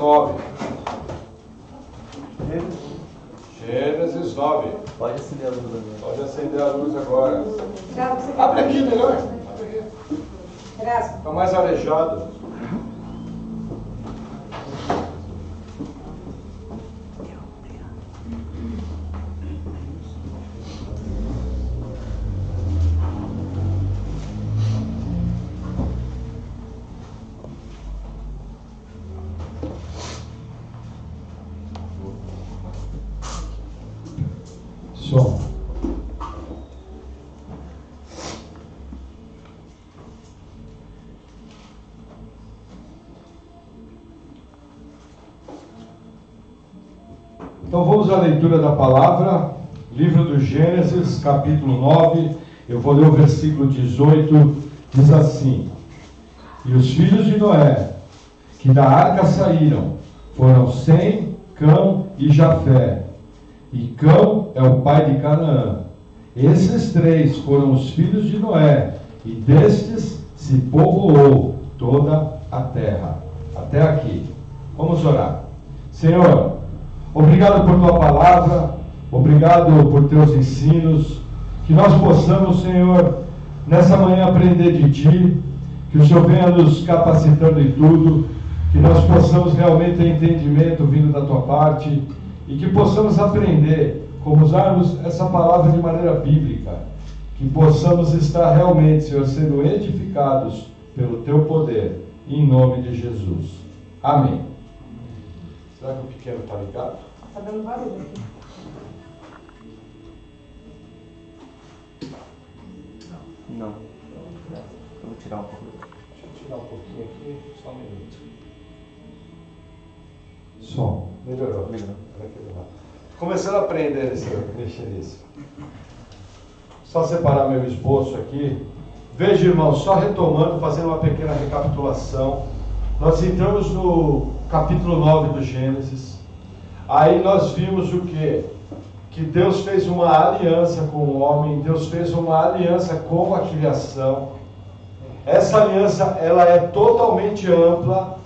9. Gênesis 9. Pode acender a luz agora. Pode acender a luz agora. Abre aqui, melhor. Abre aqui. Está mais arejado. Som. Então vamos à leitura da palavra, livro do Gênesis, capítulo 9, eu vou ler o versículo 18, diz assim: E os filhos de Noé, que da arca saíram, foram Sem, Cão e Jafé. E Cão é o pai de Canaã. Esses três foram os filhos de Noé, e destes se povoou toda a terra. Até aqui. Vamos orar. Senhor, obrigado por tua palavra, obrigado por teus ensinos, que nós possamos, Senhor, nessa manhã aprender de ti, que o Senhor venha nos capacitando em tudo, que nós possamos realmente ter entendimento vindo da tua parte, e que possamos aprender como usarmos essa palavra de maneira bíblica, que possamos estar realmente, Senhor, sendo edificados pelo teu poder, em nome de Jesus. Amém. Será que o pequeno está ligado? Está dando barulho aqui. Não. Eu vou tirar um pouco. Deixa eu tirar um pouquinho aqui, só um minuto. Som. Melhorou. Começando a aprender mexer nisso. Só separar meu esboço aqui. Veja, irmãos, só retomando, fazendo uma pequena recapitulação. Nós entramos no capítulo 9 do Gênesis. Aí nós vimos o quê? Que Deus fez uma aliança com o homem, Deus fez uma aliança com a criação. Essa aliança, ela é totalmente ampla.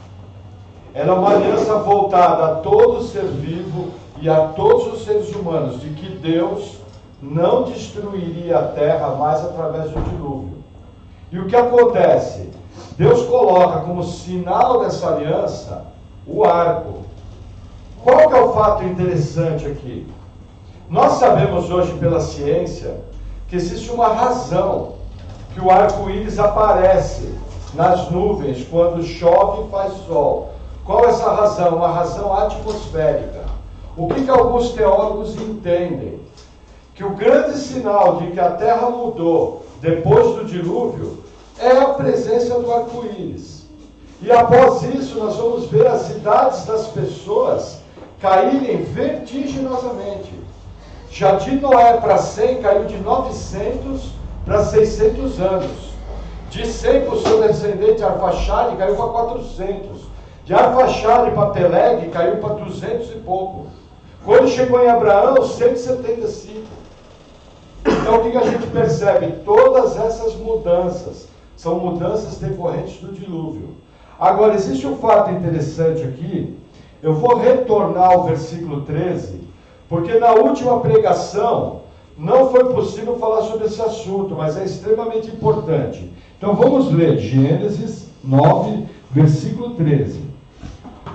Ela é uma aliança voltada a todo ser vivo e a todos os seres humanos, de que Deus não destruiria a terra mais através do dilúvio. E o que acontece? Deus coloca como sinal dessa aliança o arco. Qual que é o fato interessante aqui? Nós sabemos hoje pela ciência que existe uma razão que o arco-íris aparece nas nuvens quando chove e faz sol. Qual é essa razão? Uma razão atmosférica. O que alguns teólogos entendem? Que o grande sinal de que a Terra mudou depois do dilúvio é a presença do arco-íris. E após isso nós vamos ver as idades das pessoas caírem vertiginosamente. Já de Noé para 100 caiu de 900 para 600 anos. De 100 para o seu descendente Arfaxade caiu para 400. De Arfaxade para Peleg caiu para 200 e pouco. Quando chegou em Abraão, 175. Então o que a gente percebe? Todas essas mudanças são mudanças decorrentes do dilúvio. Agora, existe um fato interessante aqui. Eu vou retornar ao versículo 13, porque na última pregação não foi possível falar sobre esse assunto, mas é extremamente importante. Então vamos ler Gênesis 9, versículo 13.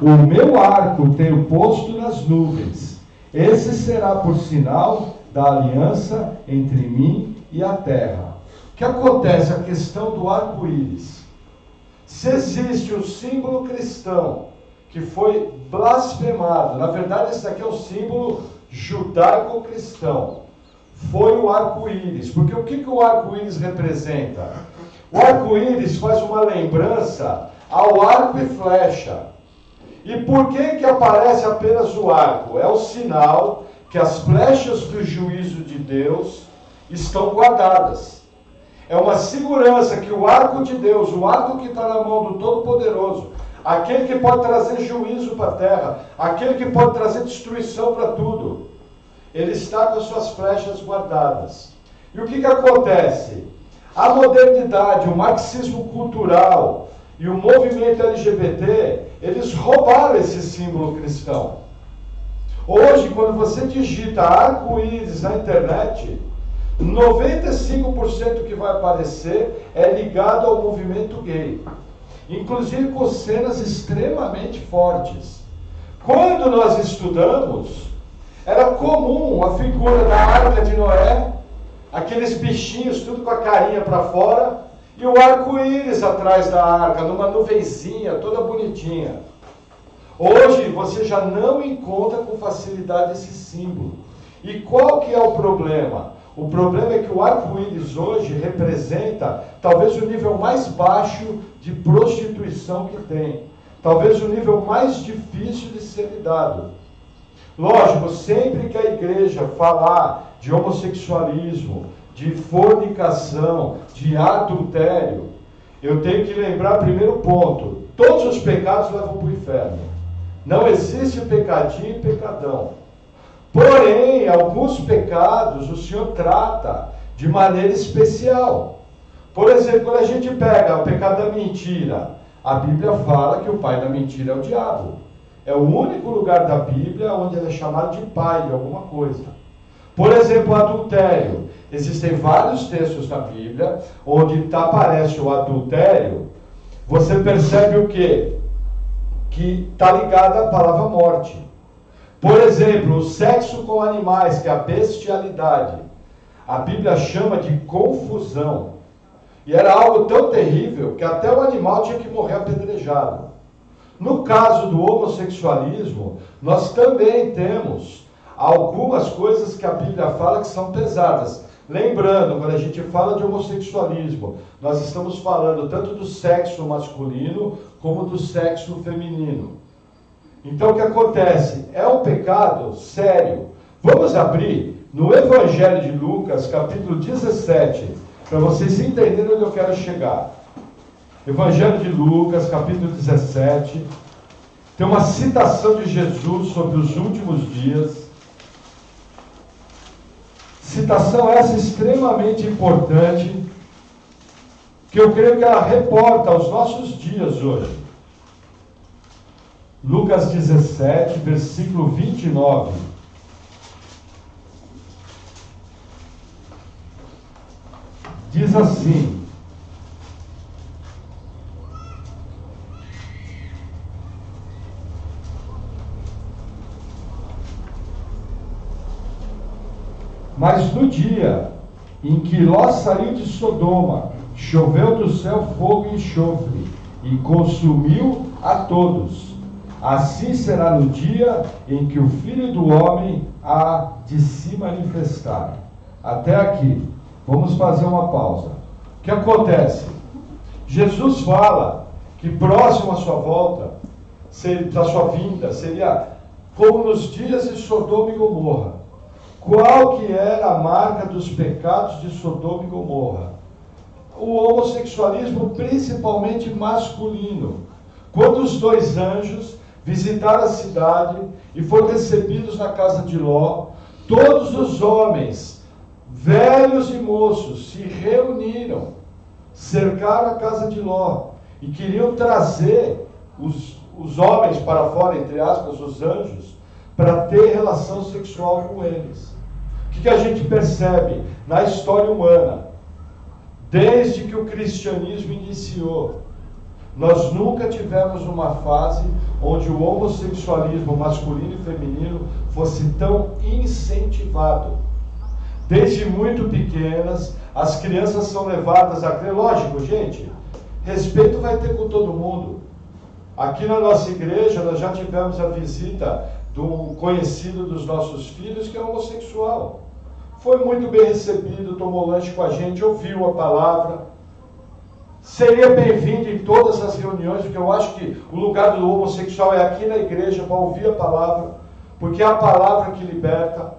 O meu arco tenho posto nas nuvens. Esse será por sinal da aliança entre mim e a terra. O que acontece? A questão do arco-íris. Se existe um símbolo cristão que foi blasfemado, na verdade esse daqui é o símbolo judaico-cristão, foi o arco-íris. Porque o que o arco-íris representa? O arco-íris faz uma lembrança ao arco e flecha. E por que aparece apenas o arco? É o sinal que as flechas do juízo de Deus estão guardadas. É uma segurança que o arco de Deus, o arco que está na mão do Todo-Poderoso, aquele que pode trazer juízo para a terra, aquele que pode trazer destruição para tudo, ele está com as suas flechas guardadas. E o que acontece? A modernidade, o marxismo cultural e o movimento LGBT, eles roubaram esse símbolo cristão. Hoje, quando você digita arco-íris na internet, 95% que vai aparecer é ligado ao movimento gay. Inclusive com cenas extremamente fortes. Quando nós estudamos, era comum a figura da Arca de Noé, aqueles bichinhos tudo com a carinha para fora, e o arco-íris atrás da arca, numa nuvenzinha toda bonitinha. Hoje você já não encontra com facilidade esse símbolo. E qual que é o problema? O problema é que o arco-íris hoje representa talvez o nível mais baixo de prostituição que tem. Talvez o nível mais difícil de ser lidado. Lógico, sempre que a igreja falar de homossexualismo, de fornicação, de adultério, eu tenho que lembrar primeiro ponto: todos os pecados levam para o inferno. Não existe pecadinho e pecadão. Porém, alguns pecados o Senhor trata de maneira especial. Por exemplo, quando a gente pega o pecado da mentira, a Bíblia fala que o pai da mentira é o diabo. É o único lugar da Bíblia onde ele é chamado de pai de alguma coisa. Por exemplo, o adultério. Existem vários textos na Bíblia onde aparece o adultério. Você percebe o quê? Que está ligado à palavra morte. Por exemplo, o sexo com animais, que é a bestialidade. A Bíblia chama de confusão. E era algo tão terrível que até o animal tinha que morrer apedrejado. No caso do homossexualismo, nós também temos algumas coisas que a Bíblia fala que são pesadas. Lembrando, quando a gente fala de homossexualismo, nós estamos falando tanto do sexo masculino como do sexo feminino. Então o que acontece? É um pecado sério. Vamos abrir no Evangelho de Lucas, capítulo 17, para vocês entenderem onde eu quero chegar. Evangelho de Lucas, capítulo 17, tem uma citação de Jesus sobre os últimos dias. Citação essa extremamente importante, que eu creio que ela reporta aos nossos dias hoje. Lucas 17, versículo 29. Diz assim: mas no dia em que Ló saiu de Sodoma, choveu do céu fogo e enxofre, e consumiu a todos. Assim será no dia em que o Filho do Homem há de se manifestar. Até aqui. Vamos fazer uma pausa. O que acontece? Jesus fala que próximo à sua volta, da sua vinda, seria como nos dias de Sodoma e Gomorra. Qual que era a marca dos pecados de Sodoma e Gomorra? O homossexualismo, principalmente masculino. Quando os dois anjos visitaram a cidade e foram recebidos na casa de Ló, todos os homens, velhos e moços, se reuniram, cercaram a casa de Ló e queriam trazer os homens para fora, entre aspas, os anjos, para ter relação sexual com eles. O que a gente percebe na história humana? Desde que o cristianismo iniciou, nós nunca tivemos uma fase onde o homossexualismo masculino e feminino fosse tão incentivado. Desde muito pequenas, as crianças são levadas a crer. Lógico, gente, respeito vai ter com todo mundo. Aqui na nossa igreja, nós já tivemos a visita de um conhecido dos nossos filhos que é homossexual. Foi muito bem recebido, tomou lanche com a gente, ouviu a palavra. Seria bem-vindo em todas as reuniões, porque eu acho que o lugar do homossexual é aqui na igreja para ouvir a palavra, porque é a palavra que liberta.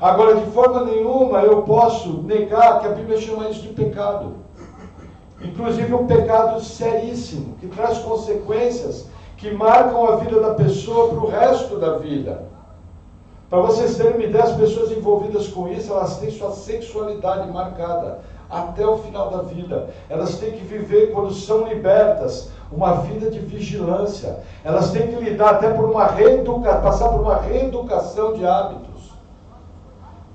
Agora, de forma nenhuma eu posso negar que a Bíblia chama isso de pecado. Inclusive um pecado seríssimo, que traz consequências que marcam a vida da pessoa para o resto da vida. Para vocês terem uma ideia, as pessoas envolvidas com isso, elas têm sua sexualidade marcada até o final da vida. Elas têm que viver, quando são libertas, uma vida de vigilância. Elas têm que lidar até passar por uma reeducação de hábitos.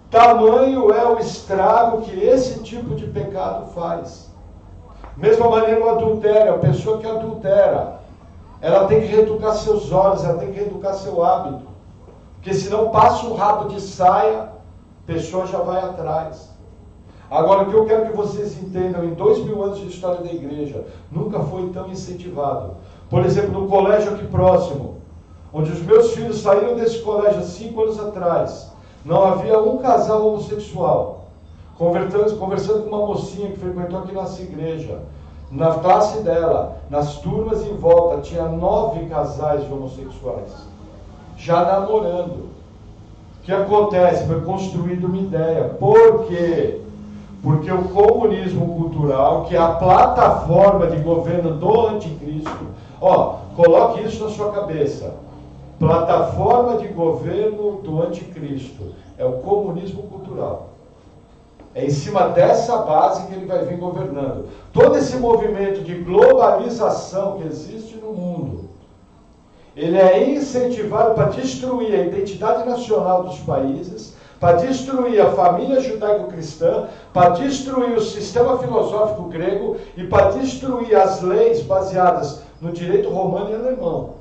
Tamanho é o estrago que esse tipo de pecado faz. Mesma maneira o adultério, a pessoa que adultera, ela tem que reeducar seus olhos, ela tem que reeducar seu hábito. Porque senão passa um rabo de saia, a pessoa já vai atrás. Agora, o que eu quero que vocês entendam, em 2000 anos de história da igreja, nunca foi tão incentivado. Por exemplo, no colégio aqui próximo, onde os meus filhos saíram desse colégio há 5 anos atrás, não havia um casal homossexual. Conversando com uma mocinha que frequentou aqui nossa igreja, na classe dela, nas turmas em volta, tinha 9 casais de homossexuais, já namorando. O que acontece? Foi construída uma ideia. Por quê? Porque o comunismo cultural, que é a plataforma de governo do anticristo, coloque isso na sua cabeça. Plataforma de governo do anticristo é o comunismo cultural. É em cima dessa base que ele vai vir governando. Todo esse movimento de globalização que existe no mundo, ele é incentivado para destruir a identidade nacional dos países, para destruir a família judaico-cristã, para destruir o sistema filosófico grego e para destruir as leis baseadas no direito romano e alemão.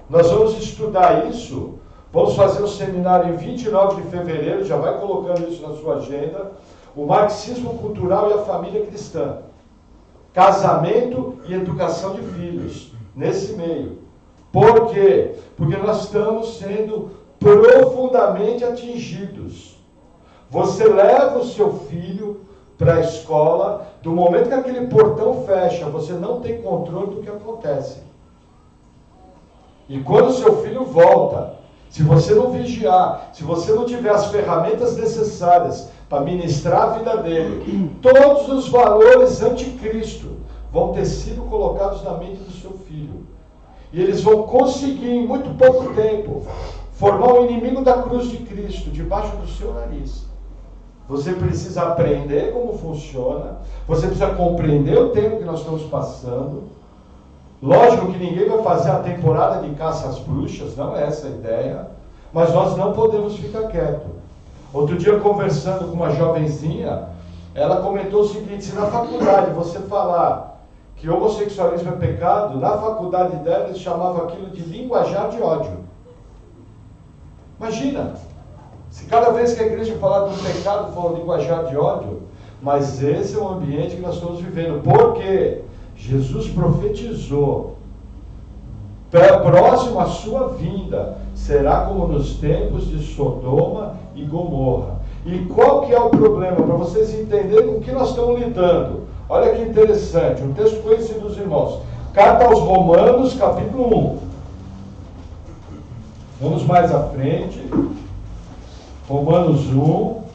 Nós vamos estudar isso, vamos fazer um seminário em 29 de fevereiro, já vai colocando isso na sua agenda, o marxismo cultural e a família cristã. Casamento e educação de filhos, nesse meio. Por quê? Porque nós estamos sendo profundamente atingidos. Você leva o seu filho para a escola, do momento que aquele portão fecha, você não tem controle do que acontece. E quando o seu filho volta, se você não vigiar, se você não tiver as ferramentas necessárias para ministrar a vida dele, todos os valores anticristo vão ter sido colocados na mente do seu filho. E eles vão conseguir, em muito pouco tempo, formar o inimigo da cruz de Cristo debaixo do seu nariz. Você precisa aprender como funciona, você precisa compreender o tempo que nós estamos passando. Lógico que ninguém vai fazer a temporada de caça às bruxas, não é essa a ideia, mas nós não podemos ficar quietos. Outro dia, conversando com uma jovenzinha, ela comentou o seguinte: se na faculdade você falar que homossexualismo é pecado, na faculdade dela eles chamavam aquilo de linguajar de ódio. Imagina, se cada vez que a igreja falar do pecado for linguajar de ódio, mas esse é o ambiente que nós estamos vivendo. Por quê? Jesus profetizou, próximo à sua vinda, será como nos tempos de Sodoma e Gomorra. E qual que é o problema? Para vocês entenderem com o que nós estamos lidando. Olha que interessante, um texto conhecido dos irmãos. Carta aos Romanos, capítulo 1. Vamos mais à frente. Romanos 1.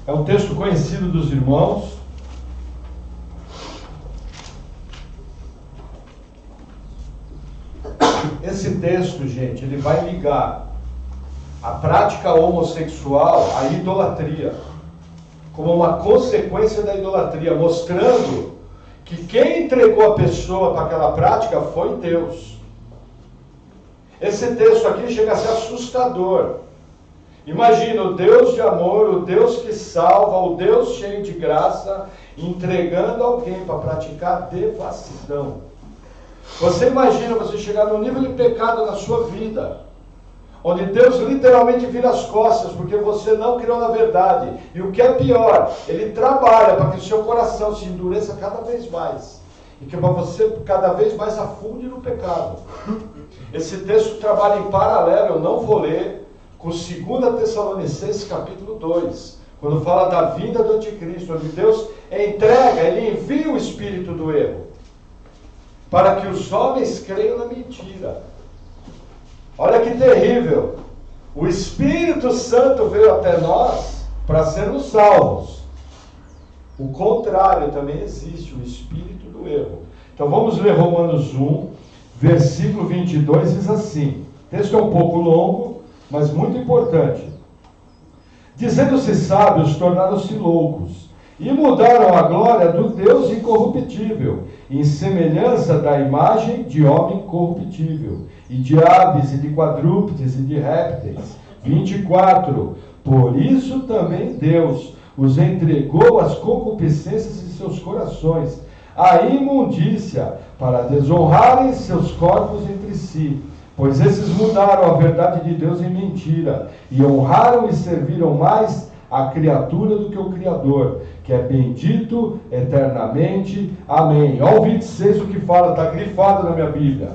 É um texto conhecido dos irmãos. Esse texto, gente, ele vai ligar a prática homossexual à idolatria, como uma consequência da idolatria, mostrando que quem entregou a pessoa para aquela prática foi Deus. Esse texto aqui chega a ser assustador. Imagina o Deus de amor, o Deus que salva, o Deus cheio de graça, entregando alguém para praticar devassidão. Você imagina você chegar num nível de pecado na sua vida, onde Deus literalmente vira as costas, porque você não criou na verdade. E o que é pior, Ele trabalha para que o seu coração se endureça cada vez mais. E que para você cada vez mais afunde no pecado. Esse texto trabalha em paralelo, eu não vou ler, com 2 Tessalonicenses capítulo 2, quando fala da vinda do anticristo, onde Deus entrega, Ele envia o espírito do erro, para que os homens creiam na mentira. Olha que terrível. O Espírito Santo veio até nós para sermos salvos. O contrário também existe, o espírito do erro. Então vamos ler Romanos 1, versículo 22, diz assim. O texto é um pouco longo, mas muito importante. Dizendo-se sábios, tornaram-se loucos, E mudaram a glória do Deus incorruptível, em semelhança da imagem de homem corruptível, e de aves, e de quadrúpedes, e de répteis. 24. Por isso também Deus os entregou às concupiscências de seus corações, à imundícia, para desonrarem seus corpos entre si. Pois esses mudaram a verdade de Deus em mentira, e honraram e serviram mais a criatura do que o Criador, que é bendito eternamente. Amém. Olha o 26 o que fala, está grifado na minha Bíblia.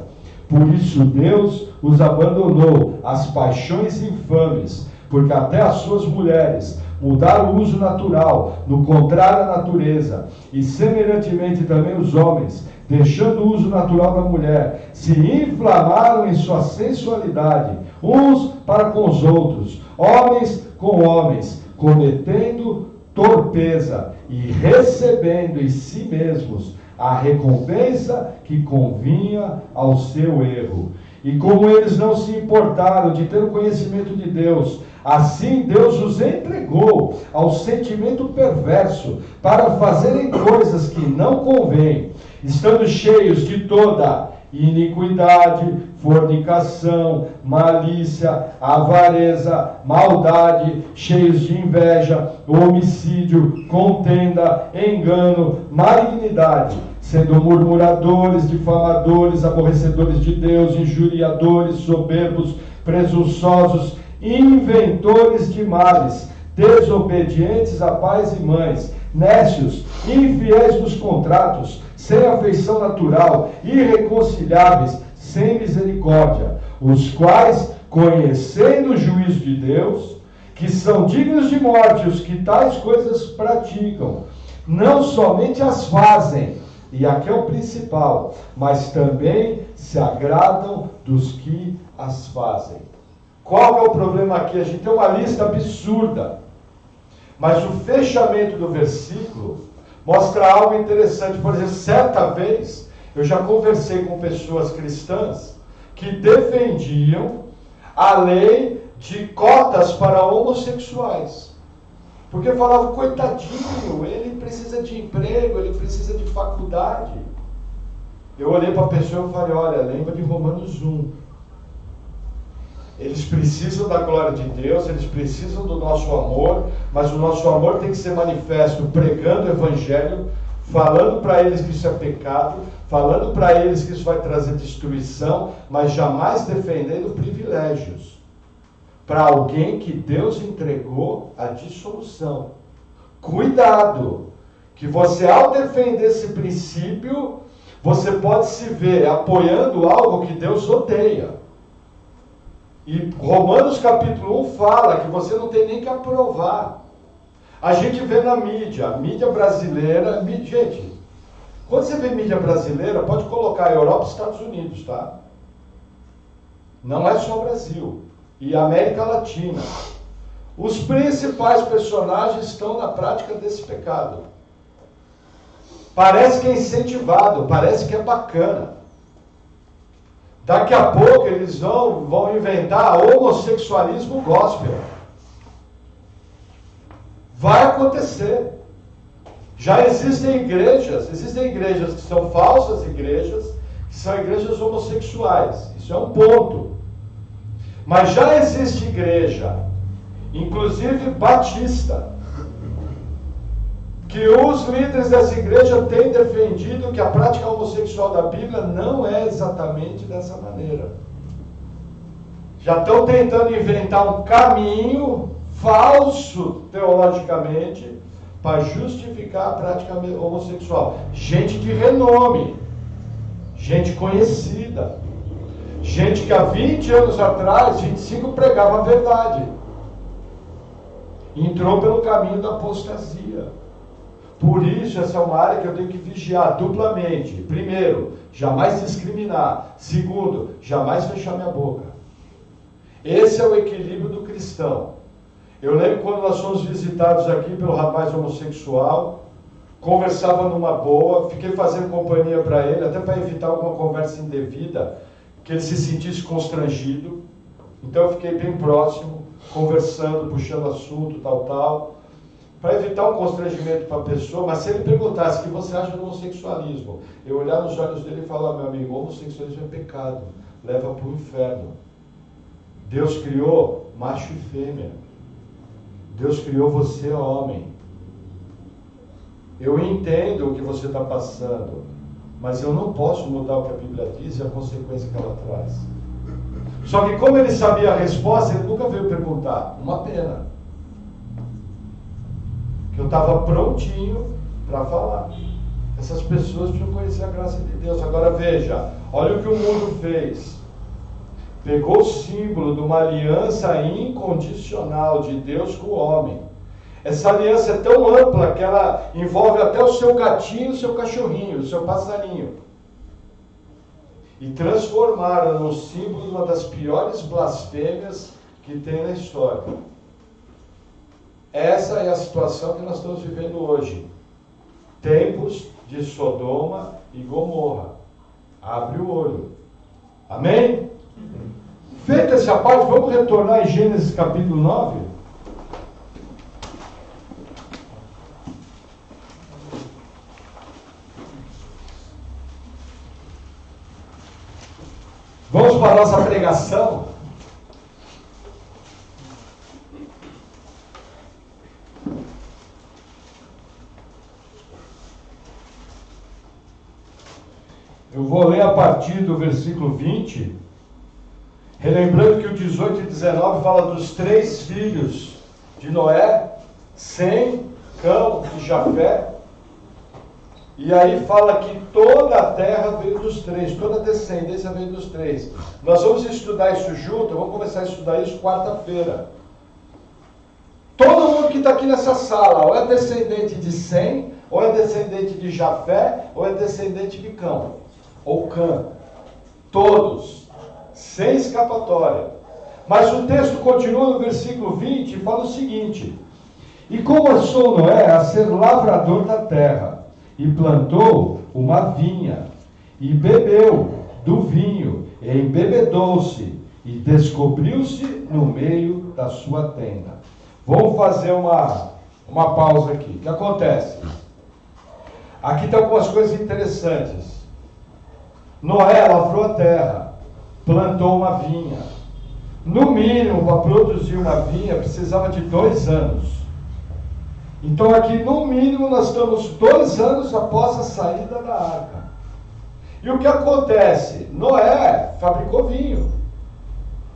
Por isso Deus os abandonou às paixões infames, porque até as suas mulheres mudaram o uso natural, no contrário à natureza, e semelhantemente também os homens, deixando o uso natural da mulher, se inflamaram em sua sensualidade, uns para com os outros, homens com homens, cometendo torpeza e recebendo em si mesmos a recompensa que convinha ao seu erro. E como eles não se importaram de ter o conhecimento de Deus, assim Deus os entregou ao sentimento perverso para fazerem coisas que não convêm, estando cheios de toda iniquidade, fornicação, malícia, avareza, maldade, cheios de inveja, homicídio, contenda, engano, malignidade, sendo murmuradores, difamadores, aborrecedores de Deus, injuriadores, soberbos, presunçosos, inventores de males, desobedientes a pais e mães, nécios, infiéis nos contratos, sem afeição natural, irreconciliáveis, sem misericórdia, os quais, conhecendo o juízo de Deus, que são dignos de morte os que tais coisas praticam, não somente as fazem, e aqui é o principal, mas também se agradam dos que as fazem. Qual é o problema aqui? A gente tem uma lista absurda, mas o fechamento do versículo mostra algo interessante. Por exemplo, certa vez, eu já conversei com pessoas cristãs que defendiam a lei de cotas para homossexuais. Porque falavam, coitadinho, ele precisa de emprego, ele precisa de faculdade. Eu olhei para a pessoa e falei, olha, lembra de Romanos 1. Eles precisam da glória de Deus, eles precisam do nosso amor, mas o nosso amor tem que ser manifesto pregando o Evangelho, falando para eles que isso é pecado, falando para eles que isso vai trazer destruição, mas jamais defendendo privilégios para alguém que Deus entregou a dissolução. Cuidado, que você ao defender esse princípio, você pode se ver apoiando algo que Deus odeia. E Romanos capítulo 1 fala que você não tem nem que aprovar. A gente vê na mídia brasileira, gente, quando você vê mídia brasileira, pode colocar Europa e Estados Unidos, tá? Não é só o Brasil. E América Latina. Os principais personagens estão na prática desse pecado. Parece que é incentivado, parece que é bacana. Daqui a pouco eles vão inventar homossexualismo gospel. Vai acontecer. Já existem igrejas que são falsas igrejas, que são igrejas homossexuais. Isso é um ponto. Mas já existe igreja, inclusive batista, que os líderes dessa igreja têm defendido que a prática homossexual da Bíblia não é exatamente dessa maneira. Já estão tentando inventar um caminho falso, teologicamente, para justificar a prática homossexual. Gente de renome, gente conhecida, gente que há 20 anos atrás, 25, pregava a verdade. Entrou pelo caminho da apostasia. Por isso, essa é uma área que eu tenho que vigiar duplamente. Primeiro, jamais discriminar. Segundo, jamais fechar minha boca. Esse é o equilíbrio do cristão. Eu lembro quando nós fomos visitados aqui pelo rapaz homossexual, conversava numa boa, fiquei fazendo companhia para ele, até para evitar alguma conversa indevida, que ele se sentisse constrangido. Então eu fiquei bem próximo, conversando, puxando assunto, tal. para evitar um constrangimento para a pessoa, mas se ele perguntasse o que você acha do homossexualismo, eu olhar nos olhos dele e falar, meu amigo, o homossexualismo é pecado, leva para o inferno. Deus criou macho e fêmea. Deus criou você, homem. Eu entendo o que você está passando, mas eu não posso mudar o que a Bíblia diz e a consequência que ela traz. Só que como ele sabia a resposta, ele nunca veio perguntar. Uma pena. Que eu estava prontinho para falar. Essas pessoas precisam conhecer a graça de Deus. Agora veja, olha o que o mundo fez. Pegou o símbolo de uma aliança incondicional de Deus com o homem. Essa aliança é tão ampla que ela envolve até o seu gatinho, o seu cachorrinho, o seu passarinho. E transformaram no símbolo de uma das piores blasfêmias que tem na história. Essa é a situação que nós estamos vivendo hoje. Tempos de Sodoma e Gomorra. Abre o olho. Amém? Feita essa parte, vamos retornar em Gênesis capítulo 9. Vamos para a nossa pregação. Eu vou ler a partir do versículo 20, relembrando que o 18 e 19 fala dos 3 filhos de Noé, Sem, Cão e Jafé. E aí fala que toda a terra veio dos 3, toda a descendência veio dos 3. Nós vamos estudar isso junto, vamos começar a estudar isso quarta-feira. Todo mundo que está aqui nessa sala, ou é descendente de Sem, ou é descendente de Jafé, ou é descendente de Cão, ou Cã. Todos, sem escapatória. Mas o texto continua no versículo 20 e fala o seguinte: e começou Noé a ser lavrador da terra, e plantou uma vinha, e bebeu do vinho, e embebedou-se, e descobriu-se no meio da sua tenda. Vamos fazer uma pausa aqui. O que acontece? Aqui tem algumas coisas interessantes. Noé lavrou a terra, plantou uma vinha. No mínimo, para produzir uma vinha, precisava de 2 anos. Então aqui, no mínimo, nós estamos 2 anos após a saída da arca. E o que acontece? Noé fabricou vinho.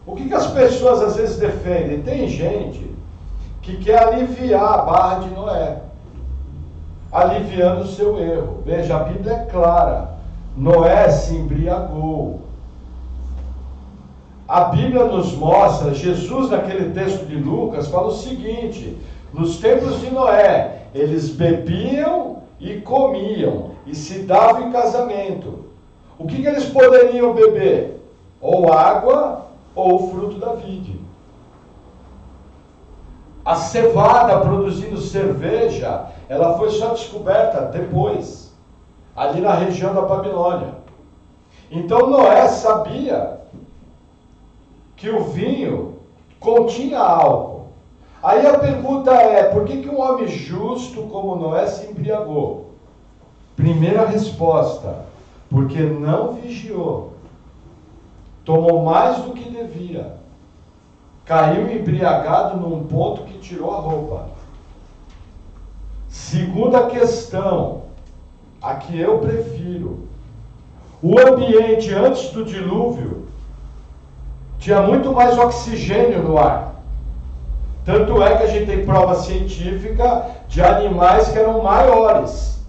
O que as pessoas às vezes defendem? Tem gente que quer aliviar a barra de Noé, aliviando o seu erro. Veja, a Bíblia é clara. Noé se embriagou. A Bíblia nos mostra, Jesus naquele texto de Lucas fala o seguinte: nos tempos de Noé, eles bebiam e comiam, e se davam em casamento. O que eles poderiam beber? Ou água, ou o fruto da vide. A cevada produzindo cerveja, ela foi só descoberta depois, ali na região da Babilônia. Então Noé sabia que o vinho continha álcool. Aí a pergunta é, por que um homem justo como Noé se embriagou? Primeira resposta, porque não vigiou. Tomou mais do que devia. Caiu embriagado num ponto que tirou a roupa. Segunda questão, a que eu prefiro. O ambiente antes do dilúvio tinha muito mais oxigênio no ar. Tanto é que a gente tem prova científica de animais que eram maiores.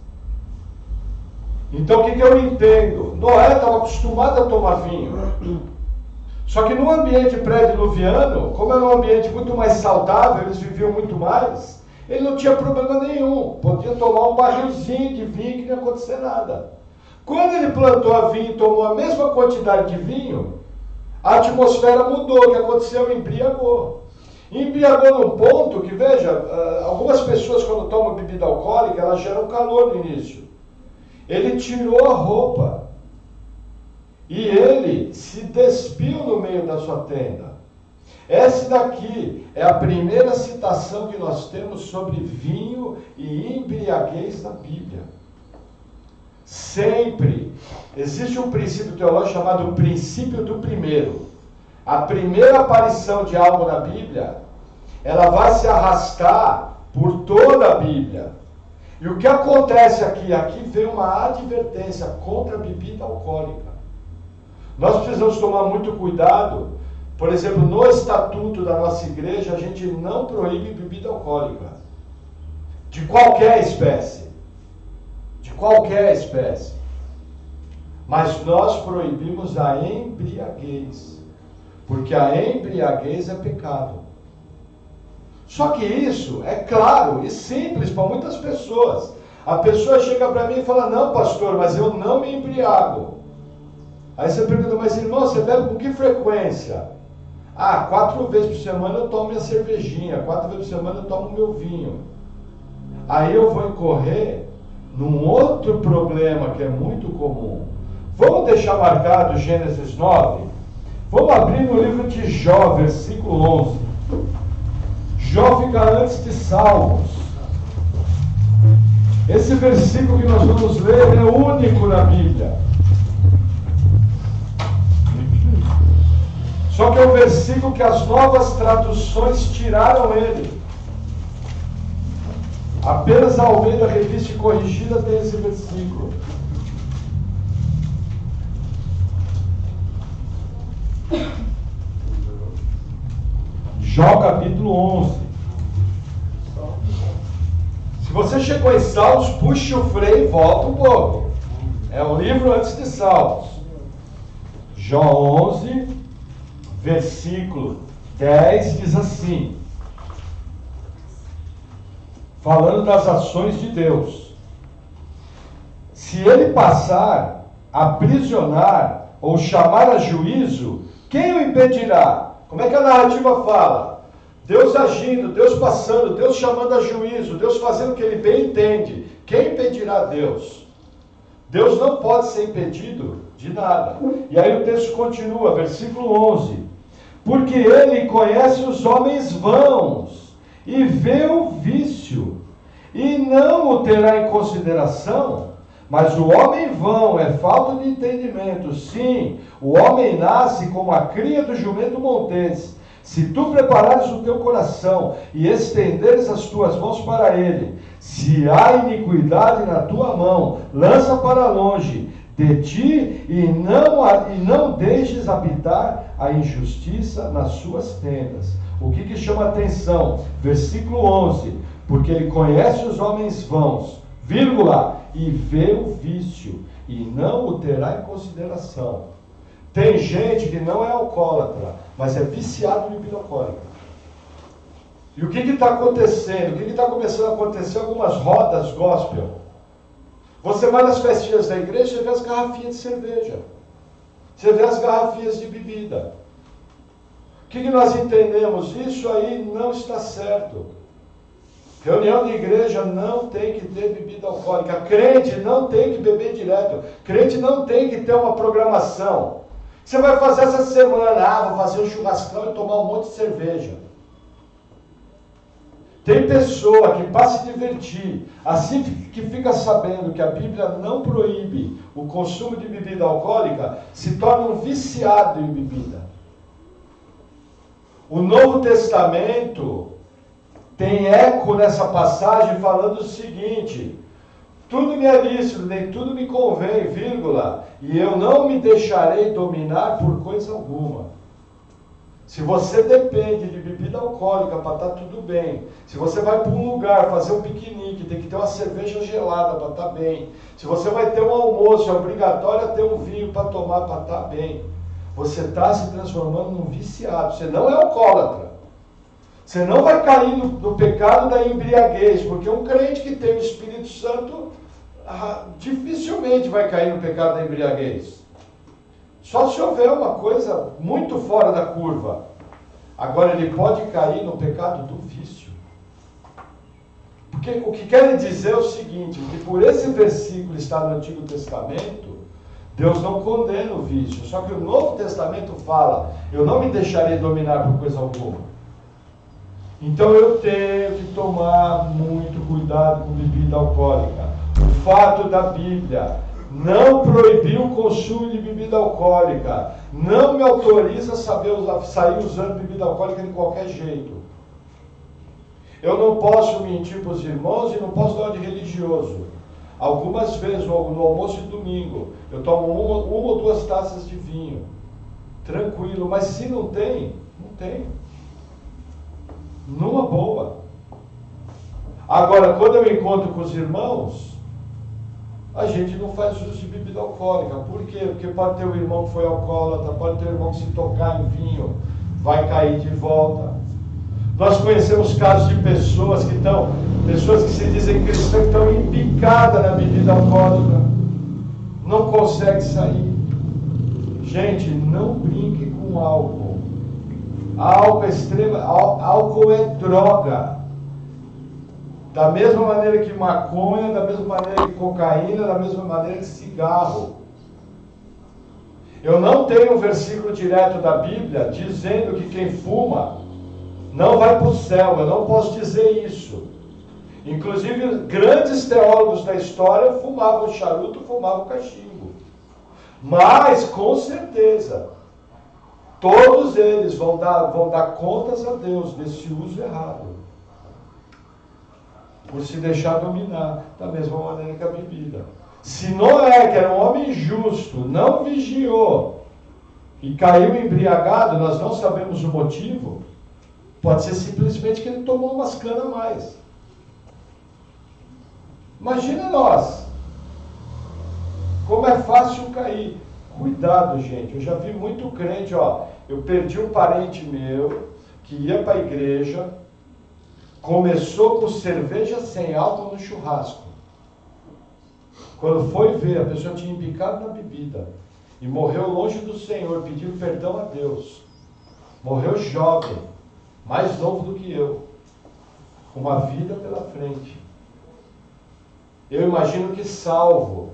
Então o que eu entendo? Noé estava acostumado a tomar vinho. Só que no ambiente pré-diluviano, como era um ambiente muito mais saudável, eles viviam muito mais, ele não tinha problema nenhum. Podia tomar um barrilzinho de vinho que não ia acontecer nada. Quando ele plantou a vinha e tomou a mesma quantidade de vinho, a atmosfera mudou. O que aconteceu? Embriagou. Embriagou num ponto que, veja, algumas pessoas quando tomam bebida alcoólica, elas geram calor no início. Ele tirou a roupa e ele se despiu no meio da sua tenda. Essa daqui é a primeira citação que nós temos sobre vinho e embriaguez na Bíblia. Sempre existe um princípio teológico chamado princípio do primeiro. A primeira aparição de algo na Bíblia, ela vai se arrastar por toda a Bíblia. E o que acontece aqui? Aqui vem uma advertência contra a bebida alcoólica. Nós precisamos tomar muito cuidado. Por exemplo, no estatuto da nossa igreja, a gente não proíbe bebida alcoólica. De qualquer espécie. De qualquer espécie. Mas nós proibimos a embriaguez. Porque a embriaguez é pecado. Só que isso é claro e simples para muitas pessoas. A pessoa chega para mim e fala, não, pastor, mas eu não me embriago. Aí você pergunta, mas irmão, você bebe com que frequência? 4 vezes por semana eu tomo minha cervejinha, 4 vezes por semana eu tomo meu vinho. Aí eu vou incorrer num outro problema que é muito comum. Vamos deixar marcado Gênesis 9? Vamos abrir no livro de Jó, versículo 11. Jó fica antes de Salmos. Esse versículo que nós vamos ler é único na Bíblia. Só que é um versículo que as novas traduções tiraram ele. Apenas a Almeida Revista e Corrigida tem esse versículo. Jó capítulo 11. Se você chegou em Salmos, puxe o freio e volta um pouco. É um livro antes de Salmos. Jó 11, versículo 10 diz assim, falando das ações de Deus: se ele passar, aprisionar ou chamar a juízo, quem o impedirá? Como é que a narrativa fala? Deus agindo, Deus passando, Deus chamando a juízo, Deus fazendo o que ele bem entende. Quem impedirá Deus? Deus não pode ser impedido de nada. E aí o texto continua, versículo 11. Porque ele conhece os homens vãos e vê o vício, e não o terá em consideração. Mas o homem vão é falta de entendimento. Sim, o homem nasce como a cria do jumento montês. Se tu preparares o teu coração e estenderes as tuas mãos para ele, se há iniquidade na tua mão, lança para longe de ti e não deixes habitar a injustiça nas suas tendas. O que chama atenção? Versículo 11. Porque ele conhece os homens vãos, vírgula, e vê o vício, e não o terá em consideração. Tem gente que não é alcoólatra, mas é viciado em bebida alcoólica. E o que está acontecendo? O que está começando a acontecer? Algumas rodas gospel. Você vai nas festinhas da igreja, você vê as garrafinhas de cerveja. Você vê as garrafinhas de bebida. O que nós entendemos? Isso aí não está certo. Reunião de igreja não tem que ter bebida alcoólica. Crente não tem que beber direto. Crente não tem que ter uma programação. Você vai fazer essa semana? Vou fazer um churrascão e tomar um monte de cerveja. Tem pessoa que para se divertir, assim que fica sabendo que a Bíblia não proíbe o consumo de bebida alcoólica, se torna um viciado em bebida. O Novo Testamento tem eco nessa passagem falando o seguinte: tudo me é lícito, nem tudo me convém, vírgula, e eu não me deixarei dominar por coisa alguma. Se você depende de bebida alcoólica para estar tudo bem, se você vai para um lugar fazer um piquenique, tem que ter uma cerveja gelada para estar bem, se você vai ter um almoço, é obrigatório ter um vinho para tomar para estar bem, você está se transformando num viciado. Você não é alcoólatra. Você não vai cair no pecado da embriaguez, porque um crente que tem o Espírito Santo dificilmente vai cair no pecado da embriaguez. Só se houver uma coisa muito fora da curva. Agora, ele pode cair no pecado do vício. Porque o que querem dizer é o seguinte, que por esse versículo estar no Antigo Testamento, Deus não condena o vício. Só que o Novo Testamento fala, eu não me deixarei dominar por coisa alguma. Então eu tenho que tomar muito cuidado com bebida alcoólica. O fato da Bíblia não proibir o consumo de bebida alcoólica não me autoriza a sair usando bebida alcoólica de qualquer jeito. Eu não posso mentir para os irmãos e não posso dar de religioso. Algumas vezes, no almoço de domingo, eu tomo uma ou duas taças de vinho. Tranquilo, mas se não tem, não tem. Numa boa. Agora, quando eu encontro com os irmãos, a gente não faz uso de bebida alcoólica. Por quê? Porque pode ter um irmão que foi alcoólatra, pode ter um irmão que se tocar em vinho, vai cair de volta. Nós conhecemos casos de pessoas que se dizem cristãs, que estão embicadas na bebida alcoólica, não conseguem sair. Gente, não brinque com álcool. Álcool é droga. Da mesma maneira que maconha, da mesma maneira que cocaína, da mesma maneira que cigarro. Eu não tenho um versículo direto da Bíblia dizendo que quem fuma não vai para o céu. Eu não posso dizer isso. Inclusive, grandes teólogos da história fumavam charuto, fumavam cachimbo. Mas, com certeza, todos eles vão dar contas a Deus desse uso errado. Por se deixar dominar, da mesma maneira que a bebida. Se Noé, que era um homem justo, não vigiou e caiu embriagado, nós não sabemos o motivo, pode ser simplesmente que ele tomou umas canas a mais. Imagina nós. Como é fácil cair. Cuidado, gente. Eu já vi muito crente, eu perdi um parente meu que ia para a igreja, começou com cerveja sem álcool no churrasco. Quando foi ver, a pessoa tinha embicado na bebida e morreu longe do Senhor, pediu perdão a Deus. Morreu jovem, mais novo do que eu, com uma vida pela frente. Eu imagino que salvo,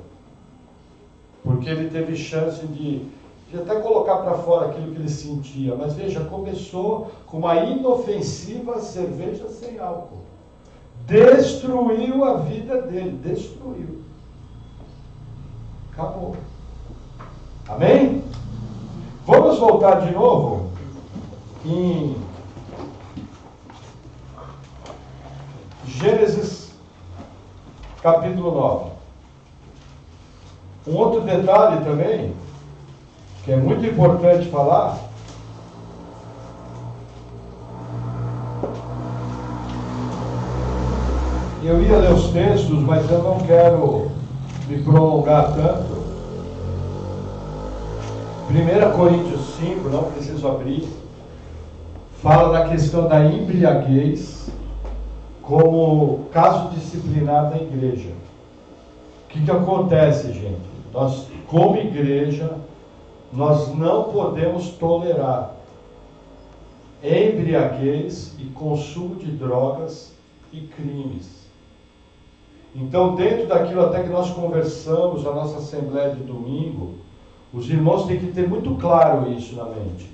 porque ele teve chance de até colocar para fora aquilo que ele sentia. Mas veja, começou com uma inofensiva cerveja sem álcool. Destruiu a vida dele, destruiu. Acabou. Amém? Vamos voltar de novo em Gênesis capítulo 9. Um outro detalhe também, que é muito importante falar, eu ia ler os textos, mas eu não quero me prolongar tanto. 1 Coríntios 5, não preciso abrir, fala da questão da embriaguez como caso disciplinar da igreja. O que acontece, gente? Nós, como igreja, nós não podemos tolerar embriaguez e consumo de drogas e crimes. Então, dentro daquilo até que nós conversamos na nossa assembleia de domingo, os irmãos têm que ter muito claro isso na mente.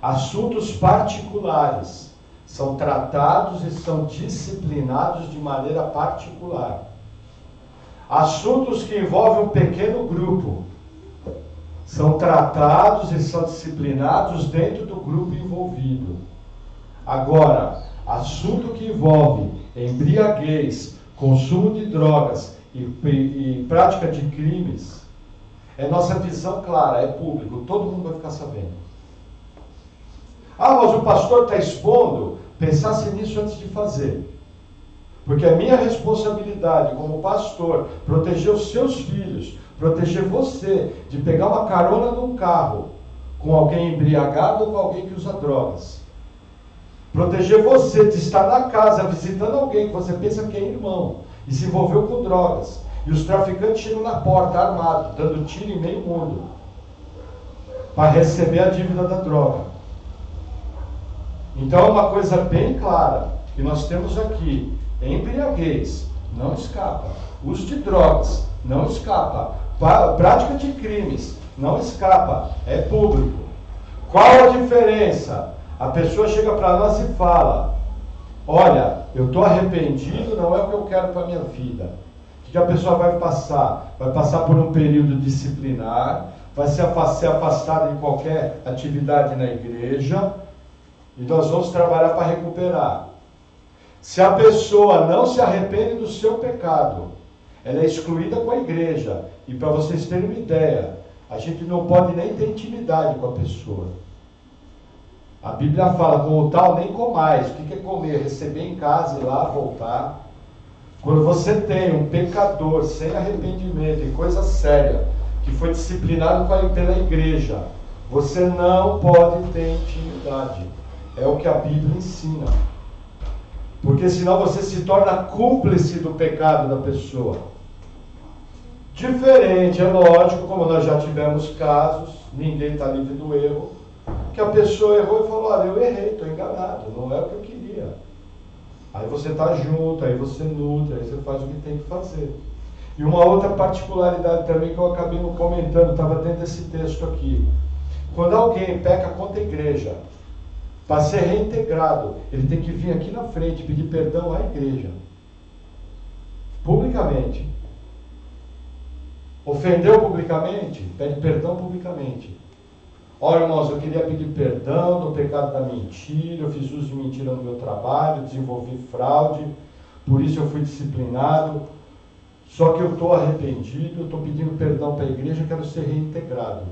Assuntos particulares são tratados e são disciplinados de maneira particular. Assuntos que envolvem um pequeno grupo são tratados e são disciplinados dentro do grupo envolvido. Agora, assunto que envolve embriaguez, consumo de drogas e prática de crimes, é nossa visão clara, é público, todo mundo vai ficar sabendo. Mas o pastor está expondo. Pensasse nisso antes de fazer. Porque é minha responsabilidade como pastor proteger os seus filhos, proteger você de pegar uma carona num carro com alguém embriagado ou com alguém que usa drogas. Proteger você de estar na casa visitando alguém que você pensa que é irmão e se envolveu com drogas. E os traficantes chegam na porta armados, dando tiro em meio mundo para receber a dívida da droga. Então é uma coisa bem clara que nós temos aqui. Embriaguez, não escapa. Uso de drogas, não escapa. Prática de crimes, não escapa, é público. Qual a diferença? A pessoa chega para nós e fala: olha, eu estou arrependido, não é o que eu quero para a minha vida. O que a pessoa vai passar? Vai passar por um período disciplinar, vai ser afastada de qualquer atividade na igreja, e nós vamos trabalhar para recuperar. Se a pessoa não se arrepende do seu pecado, ela é excluída com a igreja. E para vocês terem uma ideia, a gente não pode nem ter intimidade com a pessoa. A Bíblia fala: com o tal nem comais. O que é comer? Receber em casa, ir lá, voltar. Quando você tem um pecador sem arrependimento e coisa séria, que foi disciplinado pela igreja, você não pode ter intimidade. É o que a Bíblia ensina. Porque senão você se torna cúmplice do pecado da pessoa. Diferente, é lógico, como nós já tivemos casos, ninguém está livre do erro, que a pessoa errou e falou: olha, eu errei, estou enganado, não é o que eu queria. Aí você está junto, aí você nutre, aí você faz o que tem que fazer. E uma outra particularidade também que eu acabei não comentando, estava dentro desse texto aqui. Quando alguém peca contra a igreja, para ser reintegrado, ele tem que vir aqui na frente pedir perdão à igreja. Publicamente. Ofendeu publicamente? Pede perdão publicamente. Olha, irmãos, eu queria pedir perdão do pecado da mentira, eu fiz uso de mentira no meu trabalho, desenvolvi fraude, por isso eu fui disciplinado, só que eu estou arrependido, eu estou pedindo perdão para a igreja, eu quero ser reintegrado.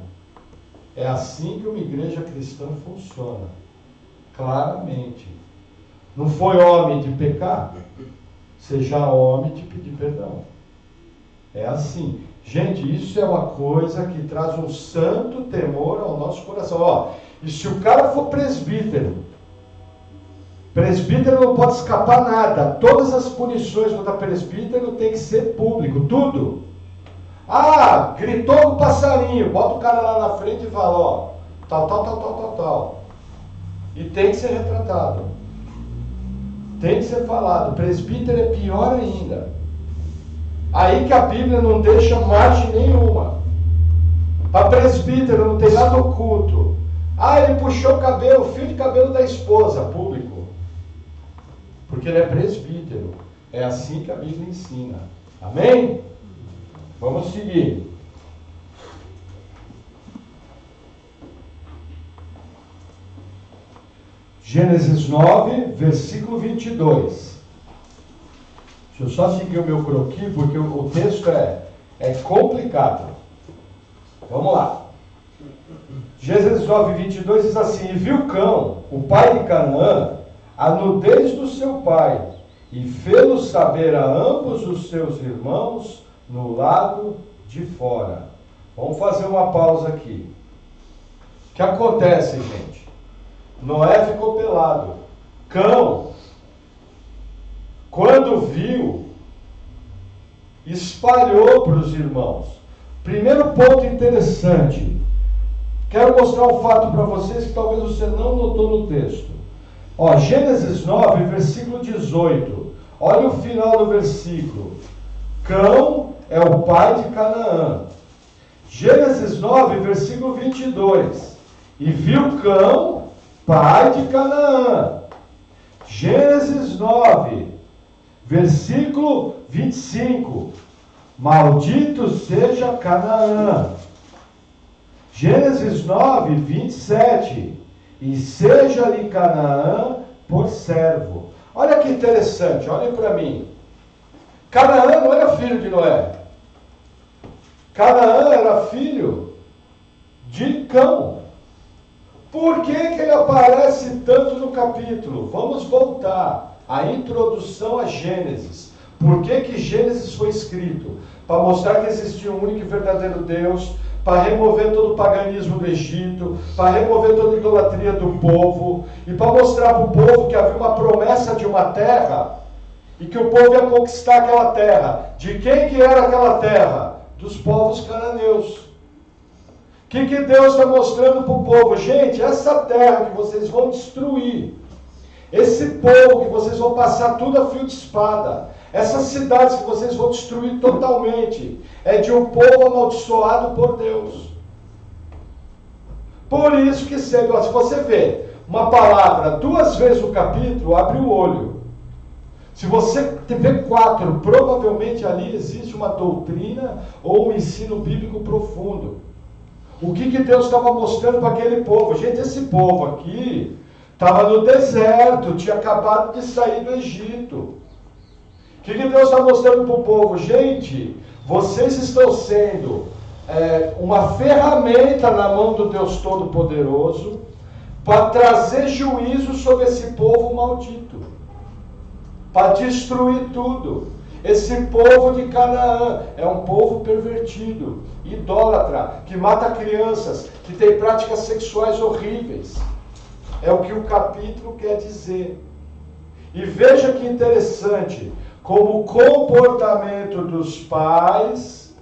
É assim que uma igreja cristã funciona. Claramente. Não foi homem de pecar? Seja homem de pedir perdão. É assim. Gente, isso é uma coisa que traz um santo temor ao nosso coração. Ó, e se o cara for presbítero não pode escapar nada. Todas as punições contra presbítero tem que ser público, tudo. Ah, gritou com o passarinho, bota o cara lá na frente e fala: ó, tal. E tem que ser retratado. Tem que ser falado. Presbítero é pior ainda. Aí que a Bíblia não deixa margem nenhuma. Para presbítero não tem nada oculto. Ah, ele puxou o cabelo, o fio de cabelo da esposa, público. Porque ele é presbítero. É assim que a Bíblia ensina. Amém? Vamos seguir. Gênesis 9, versículo 22. Deixa eu só seguir o meu croquis, porque o texto é complicado. Vamos lá. Gênesis 9, 22 diz assim: e viu Cão, o pai de Canaã, a nudez do seu pai, e fê-lo saber a ambos os seus irmãos no lado de fora. Vamos fazer uma pausa aqui. O que acontece, gente? Noé ficou pelado. Cão, quando viu, espalhou para os irmãos. Primeiro ponto interessante. Quero mostrar um fato para vocês que talvez você não notou no texto. Ó, Gênesis 9, versículo 18. Olha o final do versículo. Cão é o pai de Canaã. Gênesis 9, versículo 22. E viu Cão, pai de Canaã. Gênesis 9, versículo 25. Maldito seja Canaã. Gênesis 9, 27. E seja-lhe Canaã por servo. Olha que interessante, olhem para mim. Canaã não era filho de Noé. Canaã era filho de Cão. Por que ele aparece tanto no capítulo? Vamos voltar à introdução a Gênesis. Por que Gênesis foi escrito? Para mostrar que existia um único e verdadeiro Deus, para remover todo o paganismo do Egito, para remover toda a idolatria do povo, e para mostrar para o povo que havia uma promessa de uma terra, e que o povo ia conquistar aquela terra. De quem que era aquela terra? Dos povos cananeus. O que Deus está mostrando para o povo? Gente, essa terra que vocês vão destruir, esse povo que vocês vão passar tudo a fio de espada, Essas cidades que vocês vão destruir totalmente é de um povo amaldiçoado por Deus. Por isso que sempre, se você vê uma palavra 2 vezes no capítulo, abre o olho. Se você vê 4, provavelmente ali existe uma doutrina ou um ensino bíblico profundo. O que Deus estava mostrando para aquele povo? Gente, esse povo aqui estava no deserto, tinha acabado de sair do Egito. O que Deus está mostrando para o povo? Gente, vocês estão sendo uma ferramenta na mão do Deus Todo-Poderoso para trazer juízo sobre esse povo maldito, para destruir tudo. Esse povo de Canaã é um povo pervertido, idólatra, que mata crianças, que tem práticas sexuais horríveis. É o que o capítulo quer dizer. E veja que interessante, como o comportamento dos pais,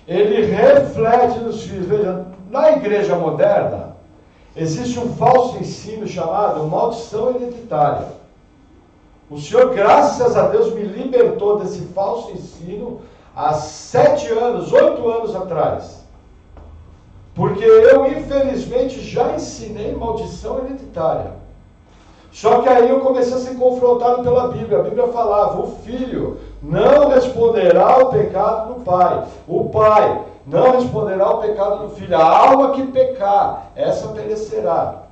ele reflete nos filhos. Veja, na igreja moderna, existe um falso ensino chamado maldição hereditária. O Senhor, graças a Deus, me libertou desse falso ensino há 7 anos, 8 anos atrás. Porque eu, infelizmente, já ensinei maldição hereditária. Só que aí eu comecei a ser confrontado pela Bíblia. A Bíblia falava, o filho não responderá ao pecado do pai. O pai não responderá ao pecado do filho. A alma que pecar, essa perecerá.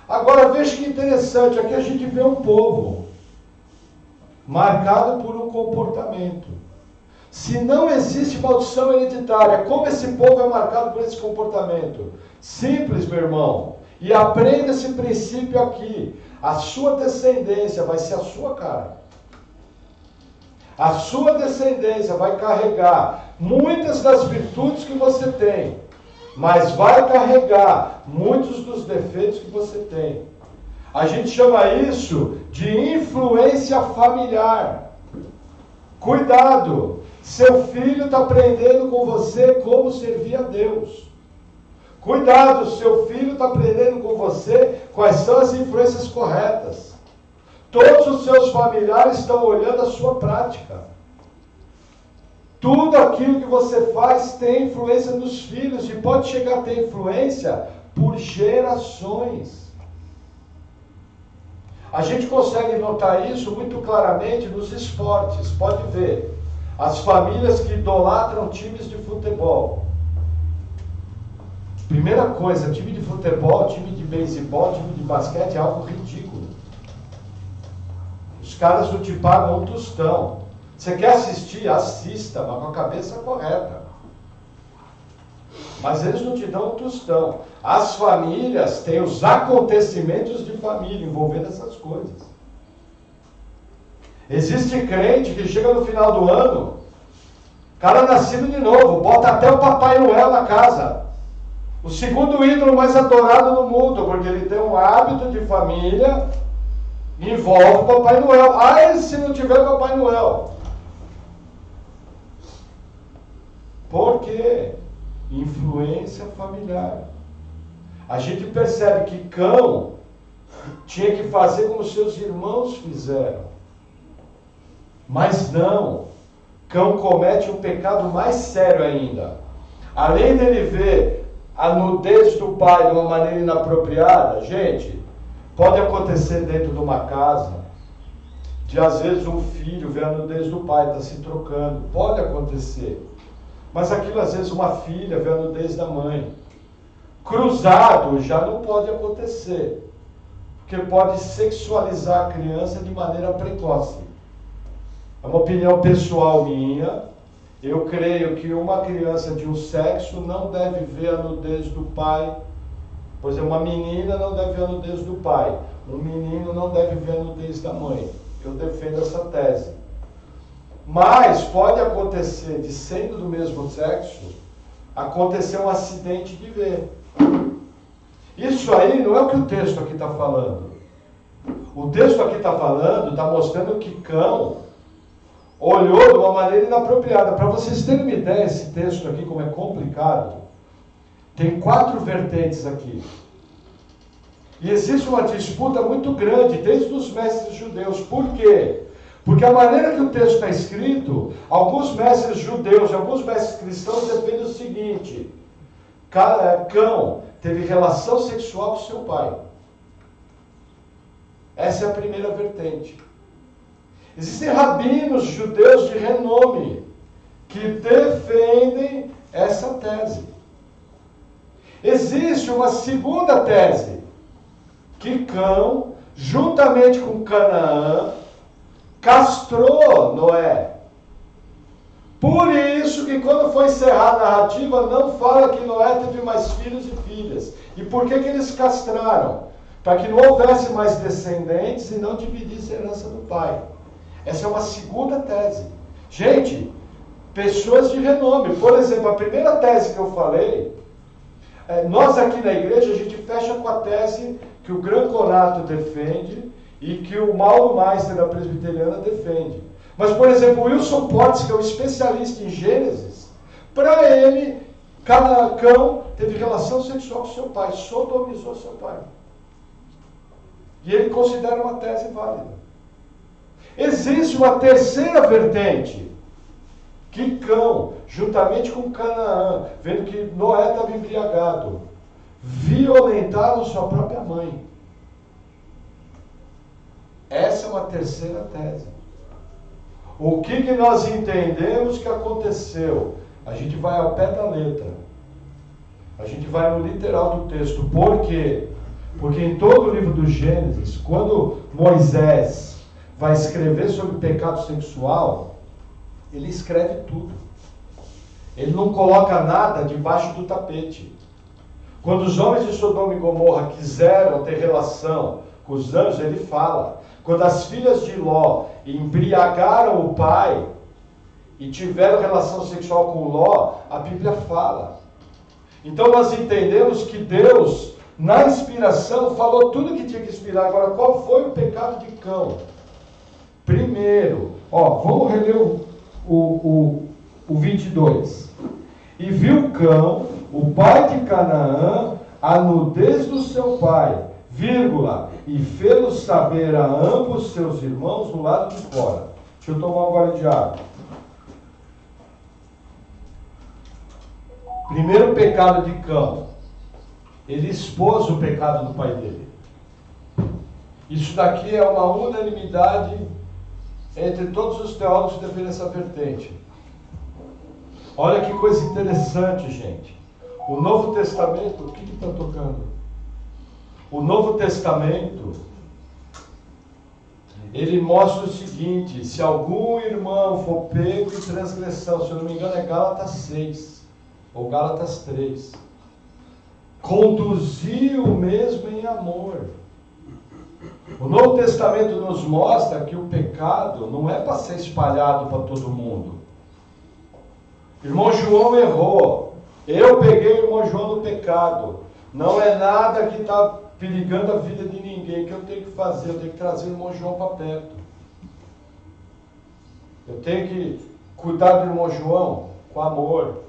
Agora veja que interessante, aqui a gente vê um povo marcado por um comportamento. Se não existe maldição hereditária, como esse povo é marcado por esse comportamento? Simples, meu irmão. E aprenda esse princípio aqui. A sua descendência vai ser a sua cara. A sua descendência vai carregar muitas das virtudes que você tem, mas vai carregar muitos dos defeitos que você tem. A gente chama isso de influência familiar. Cuidado! Seu filho está aprendendo com você como servir a Deus. Cuidado, seu filho está aprendendo com você quais são as influências corretas. Todos os seus familiares estão olhando a sua prática. Tudo aquilo que você faz tem influência nos filhos e pode chegar a ter influência por gerações. A gente consegue notar isso muito claramente nos esportes. Pode ver, as famílias que idolatram times de futebol. Primeira coisa, time de futebol, time de beisebol, time de basquete é algo ridículo. Os caras não te pagam um tostão. Você quer assistir? Assista, mas com a cabeça correta. Mas eles não te dão um tostão. As famílias têm os acontecimentos de família envolvendo essas coisas. Existe crente que chega no final do ano, cara nascido de novo, bota até o Papai Noel na casa. O segundo ídolo mais adorado no mundo, porque ele tem um hábito de família, envolve o Papai Noel. Ah, e se não tiver Papai Noel? Por quê? Influência familiar. A gente percebe que Cão tinha que fazer como seus irmãos fizeram. Mas não. Cão comete um pecado mais sério ainda. Além dele ver a nudez do pai de uma maneira inapropriada, gente, pode acontecer dentro de uma casa, de às vezes um filho ver a nudez do pai, está se trocando, pode acontecer. Mas aquilo às vezes uma filha vê a nudez da mãe. Cruzado já não pode acontecer, porque pode sexualizar a criança de maneira precoce. É uma opinião pessoal minha. Eu creio que uma criança de um sexo não deve ver a nudez do pai. Por exemplo, uma menina não deve ver a nudez do pai. Um menino não deve ver a nudez da mãe. Eu defendo essa tese. Mas pode acontecer, de sendo do mesmo sexo, acontecer um acidente de ver. Isso aí não é o que o texto aqui está falando. O texto aqui está falando, está mostrando que Cão olhou de uma maneira inapropriada. Para vocês terem uma ideia, esse texto aqui, como é complicado, tem 4 vertentes aqui. E existe uma disputa muito grande desde os mestres judeus. Por quê? Porque a maneira que o texto está escrito, alguns mestres judeus e alguns mestres cristãos defendem o seguinte: Cão teve relação sexual com seu pai. Essa é a primeira vertente. Existem rabinos judeus de renome que defendem essa tese. Existe uma segunda tese, que Cão, juntamente com Canaã, castrou Noé. Por isso que quando foi encerrada a narrativa, não fala que Noé teve mais filhos e filhas. E por que eles castraram? Para que não houvesse mais descendentes e não dividisse a herança do pai. Essa é uma segunda tese. Gente, pessoas de renome. Por exemplo, a primeira tese que eu falei, nós aqui na igreja, a gente fecha com a tese que o Gran Conato defende e que o Mauro Meister da Presbiteriana defende. Mas, por exemplo, o Wilson Potts, que é um especialista em Gênesis, para ele, Cão teve relação sexual com seu pai, sodomizou seu pai. E ele considera uma tese válida. Existe uma terceira vertente, que Cão, juntamente com Canaã, vendo que Noé estava embriagado, violentaram sua própria mãe. Essa é uma terceira tese. O que nós entendemos que aconteceu? A gente vai ao pé da letra. A gente vai no literal do texto. Por quê? Porque em todo o livro do Gênesis, quando Moisés vai escrever sobre pecado sexual, ele escreve tudo. Ele não coloca nada debaixo do tapete. Quando os homens de Sodoma e Gomorra quiseram ter relação com os anjos, ele fala. Quando as filhas de Ló embriagaram o pai e tiveram relação sexual com Ló, a Bíblia fala. Então nós entendemos que Deus, na inspiração, falou tudo que tinha que inspirar. Agora, qual foi o pecado de Cão? Primeiro, vamos reler o 22. E viu Cão, o pai de Canaã, a nudez do seu pai, e fê-los saber a ambos seus irmãos do lado de fora. Deixa eu tomar um gole de água. Primeiro pecado de Cão. Ele expôs o pecado do pai dele. Isso daqui é uma unanimidade entre todos os teólogos que defendem essa vertente. Olha que coisa interessante, gente. O Novo Testamento, o que está tocando? O Novo Testamento, ele mostra o seguinte: se algum irmão for pego em transgressão, se eu não me engano é Gálatas 6, ou Gálatas 3, conduziu mesmo em amor. O Novo Testamento nos mostra que o pecado não é para ser espalhado para todo mundo. Irmão João errou. Eu peguei o irmão João no pecado. Não é nada que está perigando a vida de ninguém. O que eu tenho que fazer? Eu tenho que trazer o irmão João para perto. Eu tenho que cuidar do irmão João com amor.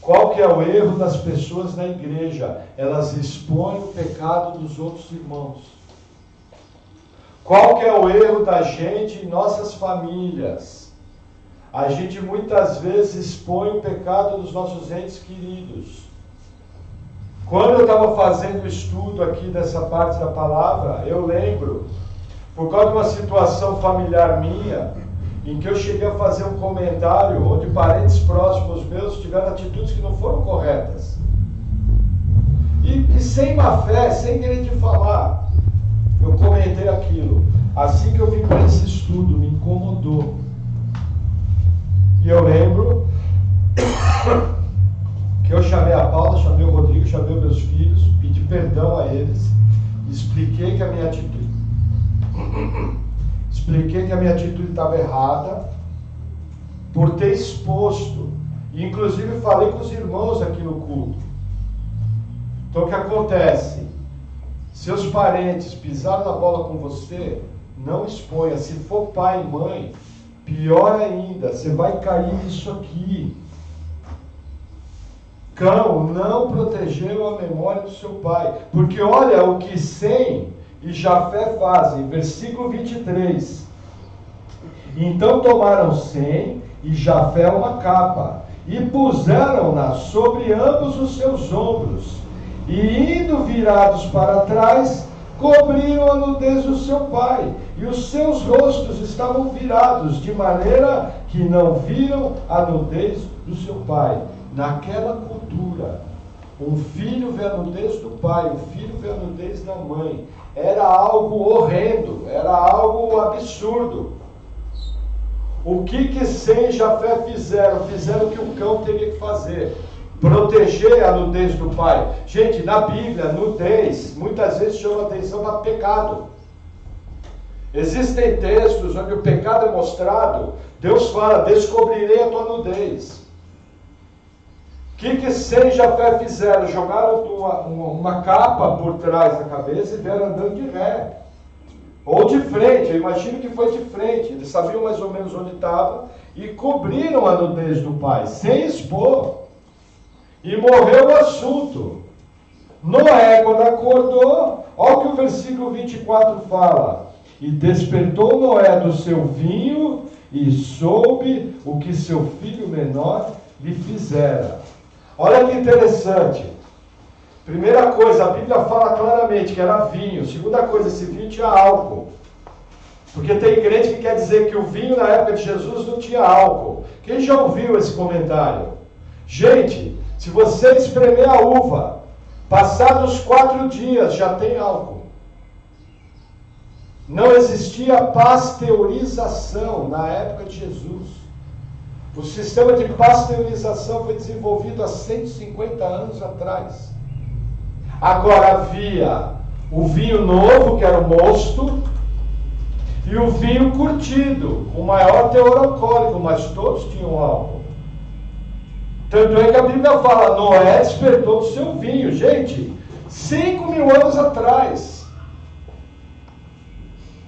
Qual que é o erro das pessoas na igreja? Elas expõem o pecado dos outros irmãos. Qual que é o erro da gente em nossas famílias? A gente muitas vezes expõe o pecado dos nossos entes queridos. Quando eu estava fazendo o estudo aqui dessa parte da palavra, eu lembro, por causa de uma situação familiar minha, em que eu cheguei a fazer um comentário onde parentes próximos meus tiveram atitudes que não foram corretas. E sem má fé, sem querer te falar, eu comentei aquilo. Assim que eu vim para esse estudo, me incomodou. E eu lembro que eu chamei a Paula, chamei o Rodrigo, chamei os meus filhos, pedi perdão a eles, expliquei que a minha atitude estava errada por ter exposto, e inclusive falei com os irmãos aqui no culto. Então o que acontece? Seus parentes pisaram na bola com você, não exponha. Se for pai e mãe, pior ainda, você vai cair nisso aqui. Cão não protegeu a memória do seu pai, porque olha o que Sem e Jafé fazem, versículo 23. Então tomaram Sem e Jafé uma capa, e puseram-na sobre ambos os seus ombros, e indo virados para trás, cobriram a nudez do seu pai, e os seus rostos estavam virados, de maneira que não viram a nudez do seu pai. Naquela cultura, um filho vê a nudez do pai, um filho vê a nudez da mãe. Era algo horrendo, era algo absurdo. O que Sem e Jafé fizeram? Fizeram o que o cão teria que fazer: proteger a nudez do pai. Gente, na Bíblia, nudez muitas vezes chama atenção para pecado. Existem textos onde o pecado é mostrado. Deus fala: descobrirei a tua nudez. O que Sem e Jafé fizeram? Jogaram uma capa por trás da cabeça e vieram andando de ré. Ou de frente, eu imagino que foi de frente. Eles sabiam mais ou menos onde estava e cobriram a nudez do pai, sem expor. E morreu o assunto. Noé, quando acordou, olha o que o versículo 24 fala: e despertou Noé do seu vinho e soube o que seu filho menor lhe fizera. Olha que interessante. Primeira coisa, a Bíblia fala claramente que era vinho. Segunda coisa, esse vinho tinha álcool. Porque tem crente que quer dizer que o vinho na época de Jesus não tinha álcool. Quem já ouviu esse comentário? Gente, se você espremer a uva, passados 4 dias já tem álcool. Não existia pasteurização na época de Jesus. O sistema de pasteurização foi desenvolvido há 150 anos atrás. Agora havia o vinho novo, que era o mosto, e o vinho curtido, com maior teor alcoólico, mas todos tinham álcool. Tanto é que a Bíblia fala: Noé despertou o seu vinho. Gente, 5.000 anos atrás,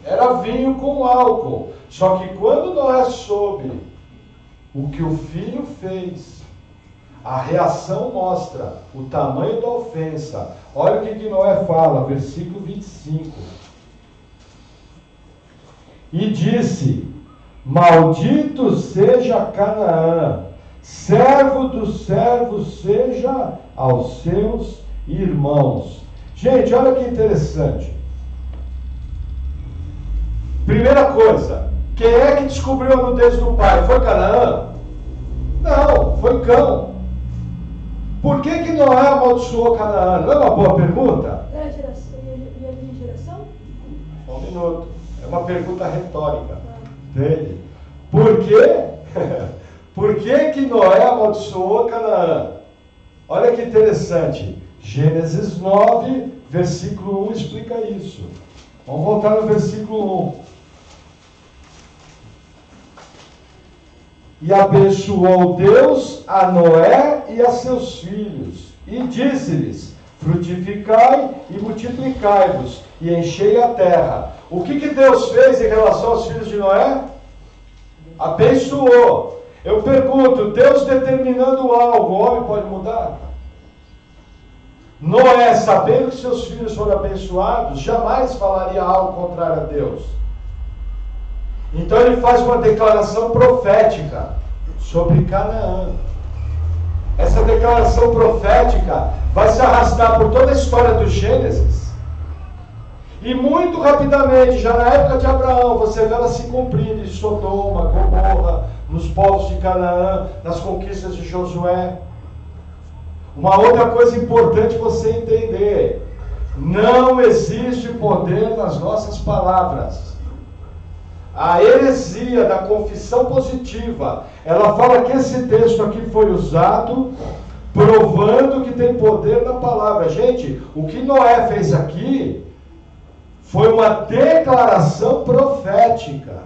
era vinho com álcool. Só que quando Noé soube o que o filho fez, a reação mostra o tamanho da ofensa. Olha o que Noé fala, versículo 25. E disse: maldito seja Canaã, servo dos servos seja aos seus irmãos. Gente, olha que interessante. Primeira coisa, quem é que descobriu a nudez do pai? Foi Canaã? Não, foi Cão. Por que Noé amaldiçoou Canaã? Não é uma boa pergunta? Era geração, ia vir geração? Um minuto. É uma pergunta retórica dele. Por quê? Por que Noé amaldiçoou Canaã? Olha que interessante. Gênesis 9, versículo 1 explica isso. Vamos voltar no versículo 1. E abençoou Deus a Noé e a seus filhos, e disse-lhes: frutificai e multiplicai-vos, e enchei a terra. O que Deus fez em relação aos filhos de Noé? Abençoou. Eu pergunto, Deus determinando algo, o homem pode mudar? Noé, sabendo que seus filhos foram abençoados, jamais falaria algo contrário a Deus. Então ele faz uma declaração profética sobre Canaã. Essa declaração profética vai se arrastar por toda a história do Gênesis. E muito rapidamente, já na época de Abraão, você vê ela se cumprindo em Sodoma, Gomorra, nos povos de Canaã, nas conquistas de Josué. Uma outra coisa importante você entender: não existe poder nas nossas palavras. A heresia da confissão positiva, ela fala que esse texto aqui foi usado provando que tem poder na palavra. Gente, o que Noé fez aqui foi uma declaração profética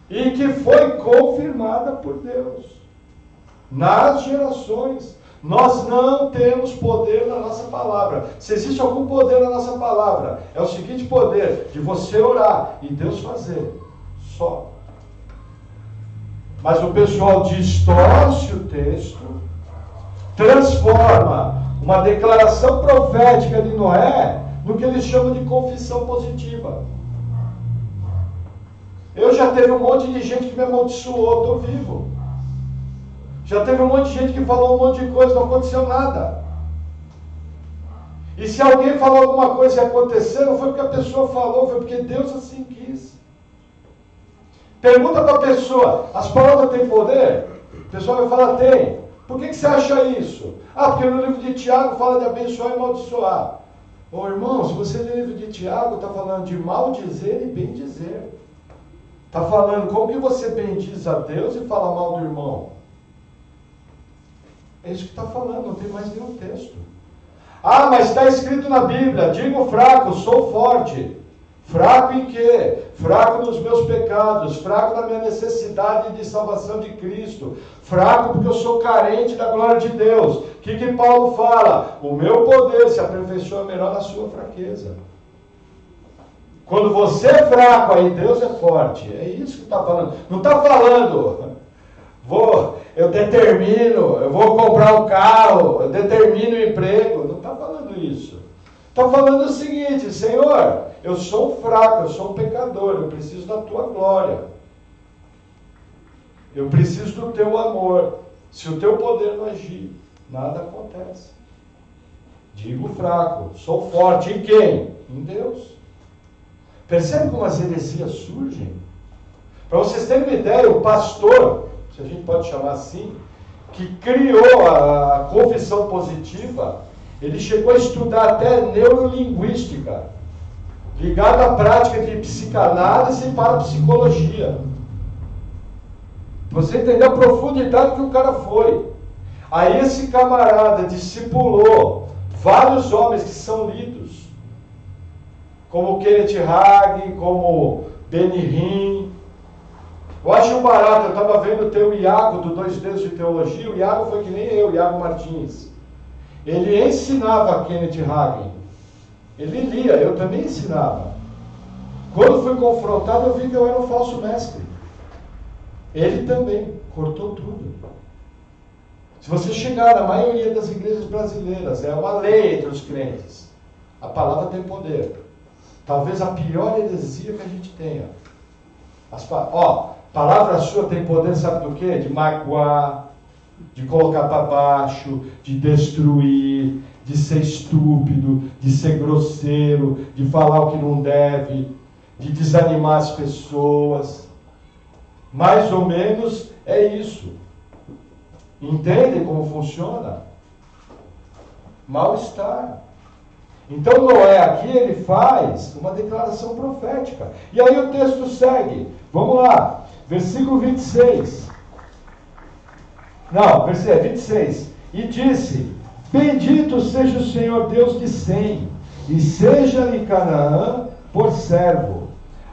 e que foi confirmada por Deus nas gerações. Nós não temos poder na nossa palavra. Se existe algum poder na nossa palavra, é o seguinte poder: de você orar e Deus fazer. Só. Mas o pessoal distorce o texto, transforma uma declaração profética de Noé no que eles chamam de confissão positiva. Eu já teve um monte de gente que me amaldiçoou, estou vivo. Já teve um monte de gente que falou um monte de coisa, não aconteceu nada. E se alguém falou alguma coisa e aconteceu, não foi porque a pessoa falou, foi porque Deus assim quis. Pergunta para a pessoa, as palavras têm poder? A pessoa vai falar, tem. Por que você acha isso? Ah, porque no livro de Tiago fala de abençoar e amaldiçoar. Ô irmão, se você lê o livro de Tiago, está falando de maldizer e bendizer. Está falando como que você bendiz a Deus e fala mal do irmão. É isso que está falando, não tem mais nenhum texto. Ah, mas está escrito na Bíblia, digo fraco, sou forte. Fraco em quê? Fraco nos meus pecados, fraco na minha necessidade de salvação de Cristo, fraco porque eu sou carente da glória de Deus. O que Paulo fala? O meu poder se aperfeiçoa melhor na sua fraqueza. Quando você é fraco, aí Deus é forte. É isso que está falando. Não está falando, eu determino, eu vou comprar um carro, eu determino o emprego. Não está falando isso. Está falando o seguinte, Senhor, eu sou fraco, eu sou um pecador, eu preciso da tua glória. Eu preciso do teu amor. Se o teu poder não agir, nada acontece. Digo fraco, sou forte. Em quem? Em Deus. Percebe como as heresias surgem? Para vocês terem uma ideia, o pastor, se a gente pode chamar assim, que criou a confissão positiva, ele chegou a estudar até neurolinguística, ligada à prática de psicanálise para a psicologia. Você entendeu a profundidade que o cara foi. Aí esse camarada discipulou vários homens que são lidos, como Kenneth Hagin, como Benny Hinn. Eu acho barato, eu estava vendo o teu Iago, do 2 Deus de Teologia. O Iago foi que nem eu, Iago Martins. Ele ensinava Kenneth Hagin. Ele lia, eu também ensinava. Quando fui confrontado, eu vi que eu era um falso mestre. Ele também cortou tudo. Se você chegar na maioria das igrejas brasileiras, é uma lei entre os crentes. A palavra tem poder. Talvez a pior heresia que a gente tenha. Palavra sua tem poder, sabe do quê? De magoar, de colocar para baixo, de destruir, de ser estúpido, de ser grosseiro, de falar o que não deve, de desanimar as pessoas. Mais ou menos é isso. Entendem como funciona? Mal-estar. Então Noé aqui ele faz uma declaração profética. E aí o texto segue. Vamos lá. Versículo 26. Não, versículo 26. E disse: Bendito seja o Senhor Deus de Sem, e seja-lhe Canaã por servo.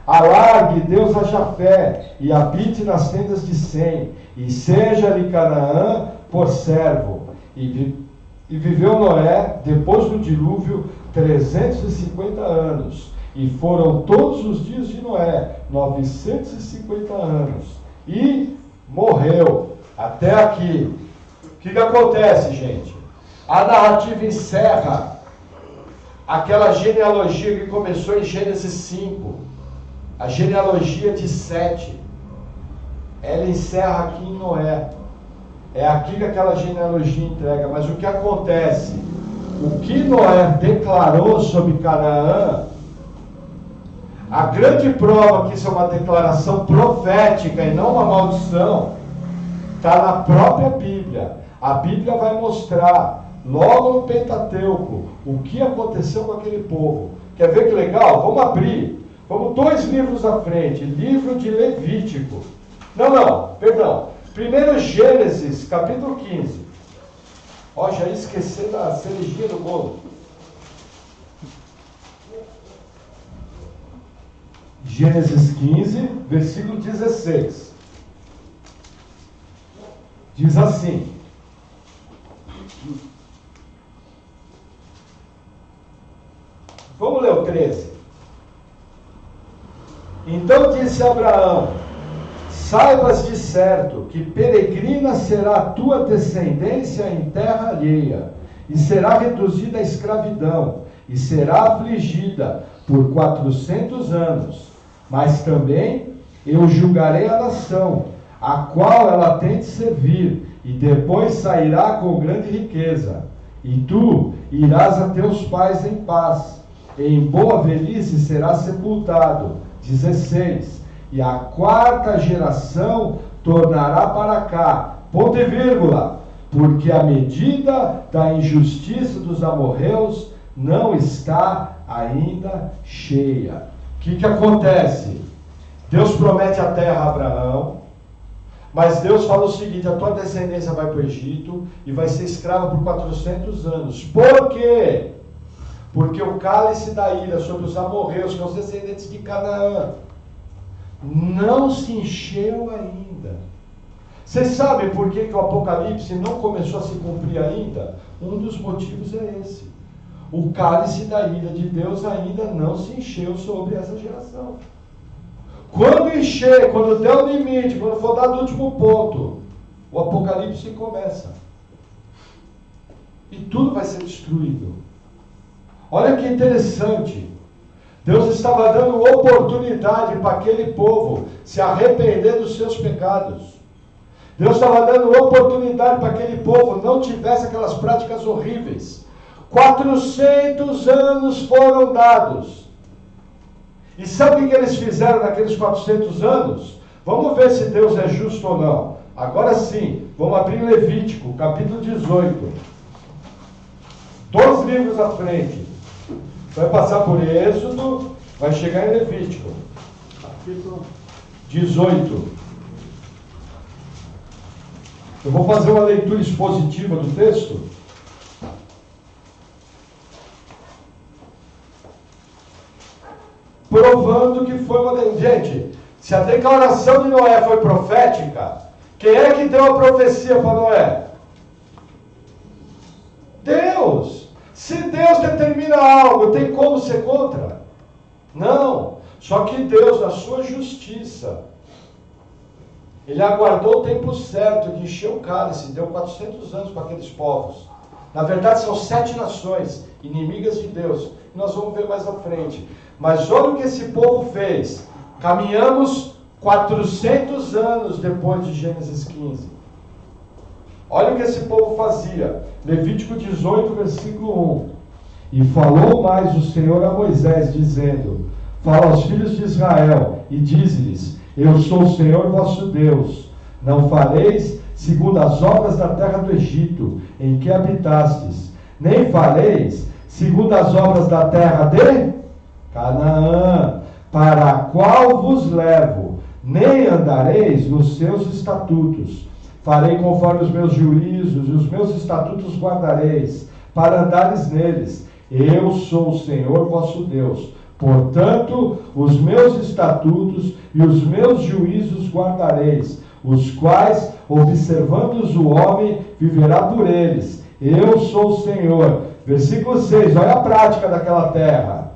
Alargue Deus a Jafé, e habite nas tendas de Sem, e seja-lhe Canaã por servo. E viveu Noé, depois do dilúvio, 350 anos. E foram todos os dias de Noé, 950 anos. E morreu. Até aqui. O que acontece, gente? A narrativa encerra aquela genealogia que começou em Gênesis 5. A genealogia de Sete. Ela encerra aqui em Noé. É aqui que aquela genealogia entrega. Mas o que acontece? O que Noé declarou sobre Canaã, a grande prova que isso é uma declaração profética e não uma maldição, está na própria Bíblia. A Bíblia vai mostrar, logo no Pentateuco, o que aconteceu com aquele povo. Quer ver que legal? Vamos abrir. Vamos 2 livros à frente. Livro de Levítico. Perdão. Primeiro Gênesis, capítulo 15. Já ia esquecer da cerejinha do bolo. Gênesis 15, versículo 16. Diz assim: vamos ler o 13. Então disse Abraão: Saibas de certo que peregrina será a tua descendência em terra alheia, e será reduzida à escravidão, e será afligida por 400 anos. Mas também Eu julgarei a nação, a qual ela tem de servir, e depois sairá com grande riqueza. E tu irás a teus pais em paz. Em boa velhice serás sepultado. 16. E a quarta geração tornará para cá, ponto e vírgula, porque a medida da injustiça dos amorreus não está ainda cheia. O que acontece? Deus promete a terra a Abraão, mas Deus fala o seguinte: a tua descendência vai para o Egito e vai ser escrava por 400 anos. Por quê? Porque o cálice da ira sobre os amorreus, que são os descendentes de Canaã, não se encheu ainda. Vocês sabem por que o Apocalipse não começou a se cumprir ainda? Um dos motivos é esse. O cálice da ira de Deus ainda não se encheu sobre essa geração. Quando encher, quando der o limite, quando for dado o último ponto, o Apocalipse começa. E tudo vai ser destruído. Olha que interessante. Deus estava dando oportunidade para aquele povo se arrepender dos seus pecados. Deus estava dando oportunidade para aquele povo não tivesse aquelas práticas horríveis. 400 anos foram dados. E sabe o que eles fizeram naqueles 400 anos? Vamos ver se Deus é justo ou não. Agora sim, vamos abrir Levítico, capítulo 18. 2 livros à frente. Vai passar por Êxodo, vai chegar em Levítico. Capítulo 18. Eu vou fazer uma leitura expositiva do texto. Provando que foi uma... Gente, se a declaração de Noé foi profética, quem é que deu a profecia para Noé? Deus. Se Deus determina algo, tem como ser contra? Não. Só que Deus, na sua justiça, Ele aguardou o tempo certo de encher o cálice, deu 400 anos para aqueles povos. Na verdade, são 7 nações inimigas de Deus. Nós vamos ver mais à frente. Mas olha o que esse povo fez. Caminhamos 400 anos depois de Gênesis 15. Olha o que esse povo fazia. Levítico 18, versículo 1. E falou mais o Senhor a Moisés, dizendo: fala aos filhos de Israel, e dize-lhes: eu sou o Senhor vosso Deus. Não fareis segundo as obras da terra do Egito, em que habitastes, nem fareis segundo as obras da terra de Canaã, para a qual vos levo, nem andareis nos seus estatutos. Farei conforme os meus juízos, e os meus estatutos guardareis, para andares neles. Eu sou o Senhor vosso Deus. Portanto, os meus estatutos e os meus juízos guardareis, os quais, observando-os o homem, viverá por eles. Eu sou o Senhor. Versículo 6, olha a prática daquela terra.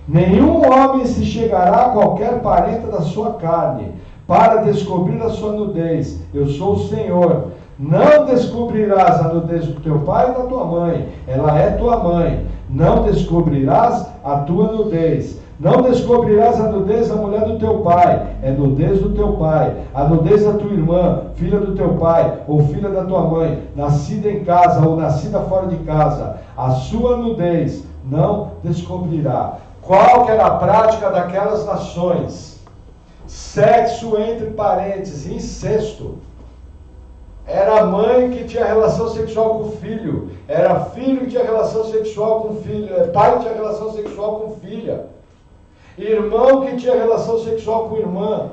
Nenhum homem se chegará a qualquer parente da sua carne, para descobrir a sua nudez. Eu sou o Senhor. Não descobrirás a nudez do teu pai e da tua mãe. Ela é tua mãe. Não descobrirás a tua nudez. Não descobrirás a nudez da mulher do teu pai. É nudez do teu pai. A nudez da tua irmã, filha do teu pai, ou filha da tua mãe, nascida em casa ou nascida fora de casa. A sua nudez não descobrirá. Qual que era a prática daquelas nações? Sexo entre parentes, incesto. Era a mãe que tinha relação sexual com o filho. Era filho que tinha relação sexual com o filho. Pai que tinha relação sexual com filha. Irmão que tinha relação sexual com irmã.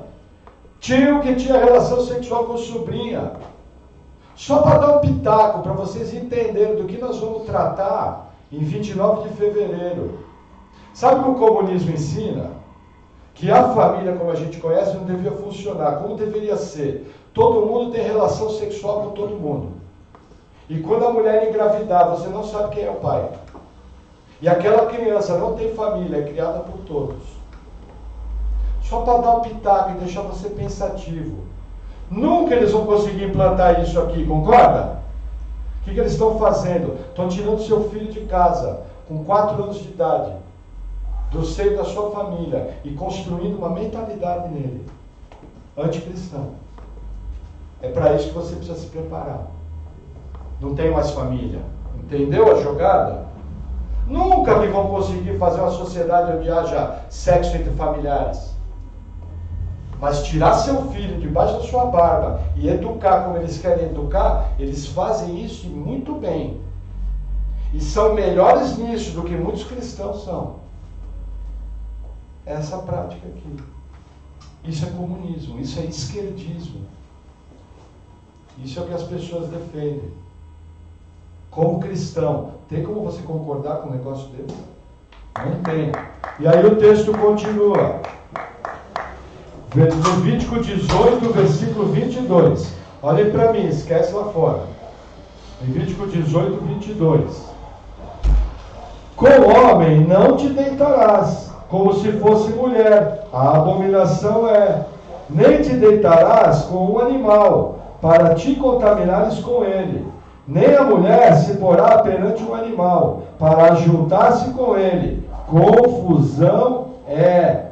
Tio que tinha relação sexual com sobrinha. Só para dar um pitaco, para vocês entenderem do que nós vamos tratar em 29 de fevereiro. Sabe o que o comunismo ensina? Que a família, como a gente conhece, não devia funcionar. Como deveria ser? Todo mundo tem relação sexual com todo mundo. E quando a mulher engravidar, você não sabe quem é o pai. E aquela criança não tem família, é criada por todos. Só para dar um pitaco e deixar você pensativo. Nunca eles vão conseguir implantar isso aqui, concorda? O que eles estão fazendo? Estão tirando seu filho de casa, com 4 anos de idade, do seio da sua família, e construindo uma mentalidade nele. anticristão. É para isso que você precisa se preparar. Não tem mais família. Entendeu a jogada? Nunca que vão conseguir fazer uma sociedade onde haja sexo entre familiares. Mas tirar seu filho debaixo da sua barba e educar como eles querem educar, eles fazem isso muito bem. E são melhores nisso do que muitos cristãos são. Essa prática aqui. Isso é comunismo, isso é esquerdismo. Isso é o que as pessoas defendem. Como cristão, tem como você concordar com um negócio desse? Não tem. E aí o texto continua. Levítico 18, versículo 22. Olhem para mim, esquece lá fora. Levítico 18, 22. Com homem não te deitarás, como se fosse mulher. A abominação é: nem te deitarás com um animal, para te contaminares com ele. Nem a mulher se porá perante um animal, para ajuntar-se com ele. Confusão é.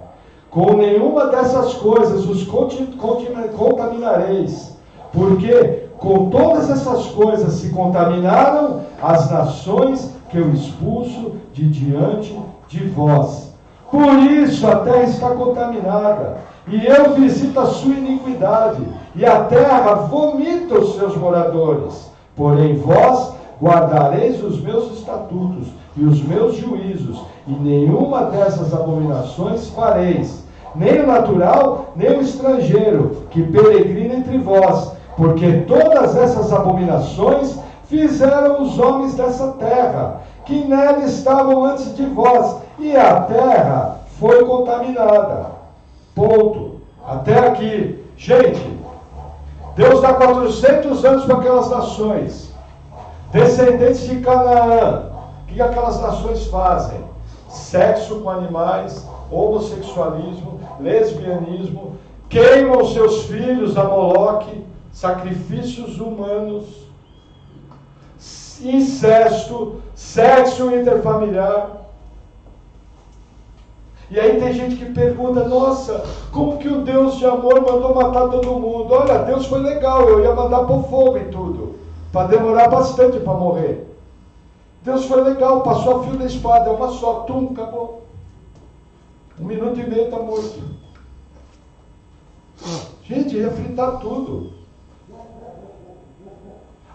Com nenhuma dessas coisas os contaminareis, porque com todas essas coisas se contaminaram as nações que eu expulso de diante de vós. Por isso a terra está contaminada, e eu visito a sua iniquidade, e a terra vomita os seus moradores. Porém vós guardareis os meus estatutos e os meus juízos, e nenhuma dessas abominações fareis, nem o natural, nem o estrangeiro, que peregrina entre vós, porque todas essas abominações fizeram os homens dessa terra, que nela estavam antes de vós, e a terra foi contaminada. Ponto. Até aqui. Gente, Deus dá 400 anos para aquelas nações, descendentes de Canaã. O que aquelas nações fazem? Sexo com animais, homossexualismo, lesbianismo, queimam seus filhos a Moloque, sacrifícios humanos, incesto, sexo interfamiliar. E aí tem gente que pergunta: nossa, como que o Deus de amor mandou matar todo mundo? Olha, Deus foi legal, eu ia mandar pôr fogo em tudo, para demorar bastante para morrer. Deus foi legal, passou a fio da espada, é uma só, tum, acabou. 1 minuto e meio está morto. Gente, ia fritar tudo.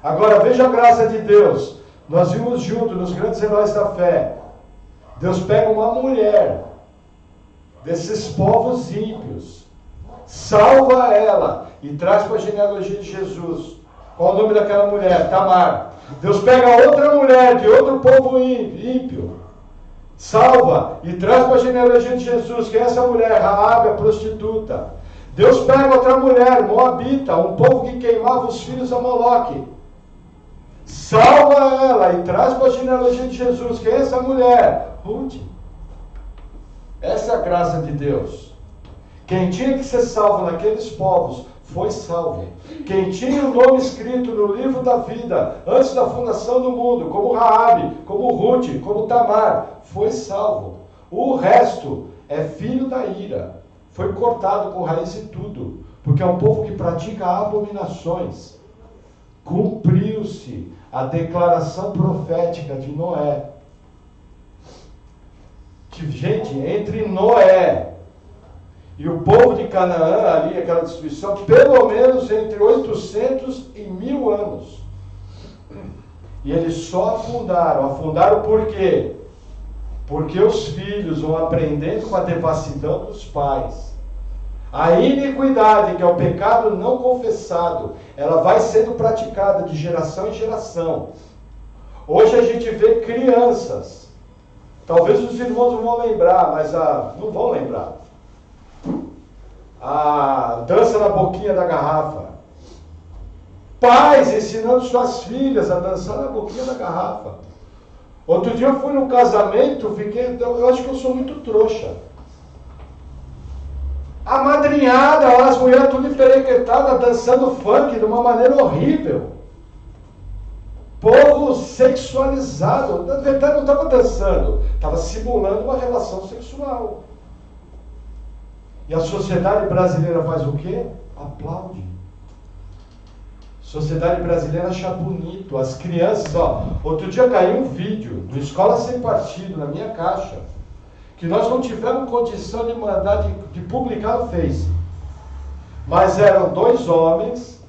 Agora veja a graça de Deus. Nós vimos juntos nos grandes heróis da fé. Deus pega uma mulher desses povos ímpios, salva ela e traz para a genealogia de Jesus. Qual o nome daquela mulher? Tamar. Deus pega outra mulher de outro povo ímpio, salva e traz para a genealogia de Jesus. Que é essa mulher? Raabe, a prostituta. Deus pega outra mulher, Moabita, um povo que queimava os filhos a Moloque, salva ela e traz para a genealogia de Jesus. Que é essa mulher? Ruth. Essa é a graça de Deus. Quem tinha que ser salvo naqueles povos foi salvo. Quem tinha o nome escrito no livro da vida antes da fundação do mundo, como Raabe, como Ruth, como Tamar, foi salvo. O resto é filho da ira. Foi cortado com raiz e tudo, porque é um povo que pratica abominações. Cumpriu-se a declaração profética de Noé. Gente, entre Noé e o povo de Canaã, ali, aquela destruição, pelo menos entre 800 e 1000 anos. E eles só afundaram. Afundaram por quê? Porque os filhos vão aprendendo com a devassidão dos pais. A iniquidade, que é o pecado não confessado, ela vai sendo praticada de geração em geração. Hoje a gente vê crianças, talvez os irmãos não vão lembrar, mas não vão lembrar. A dança na boquinha da garrafa. Pais ensinando suas filhas a dançar na boquinha da garrafa. Outro dia eu fui num casamento, eu acho que eu sou muito trouxa. A madrinhada, as mulheres tudo emperequetadas, dançando funk de uma maneira horrível. Povo sexualizado. Na verdade não estava dançando, estava simulando uma relação sexual. E a sociedade brasileira faz o quê? Aplaude. A sociedade brasileira acha bonito. As crianças, outro dia caiu um vídeo do Escola Sem Partido na minha caixa, que nós não tivemos condição de mandar, de publicar no Face. Mas eram 2 homens,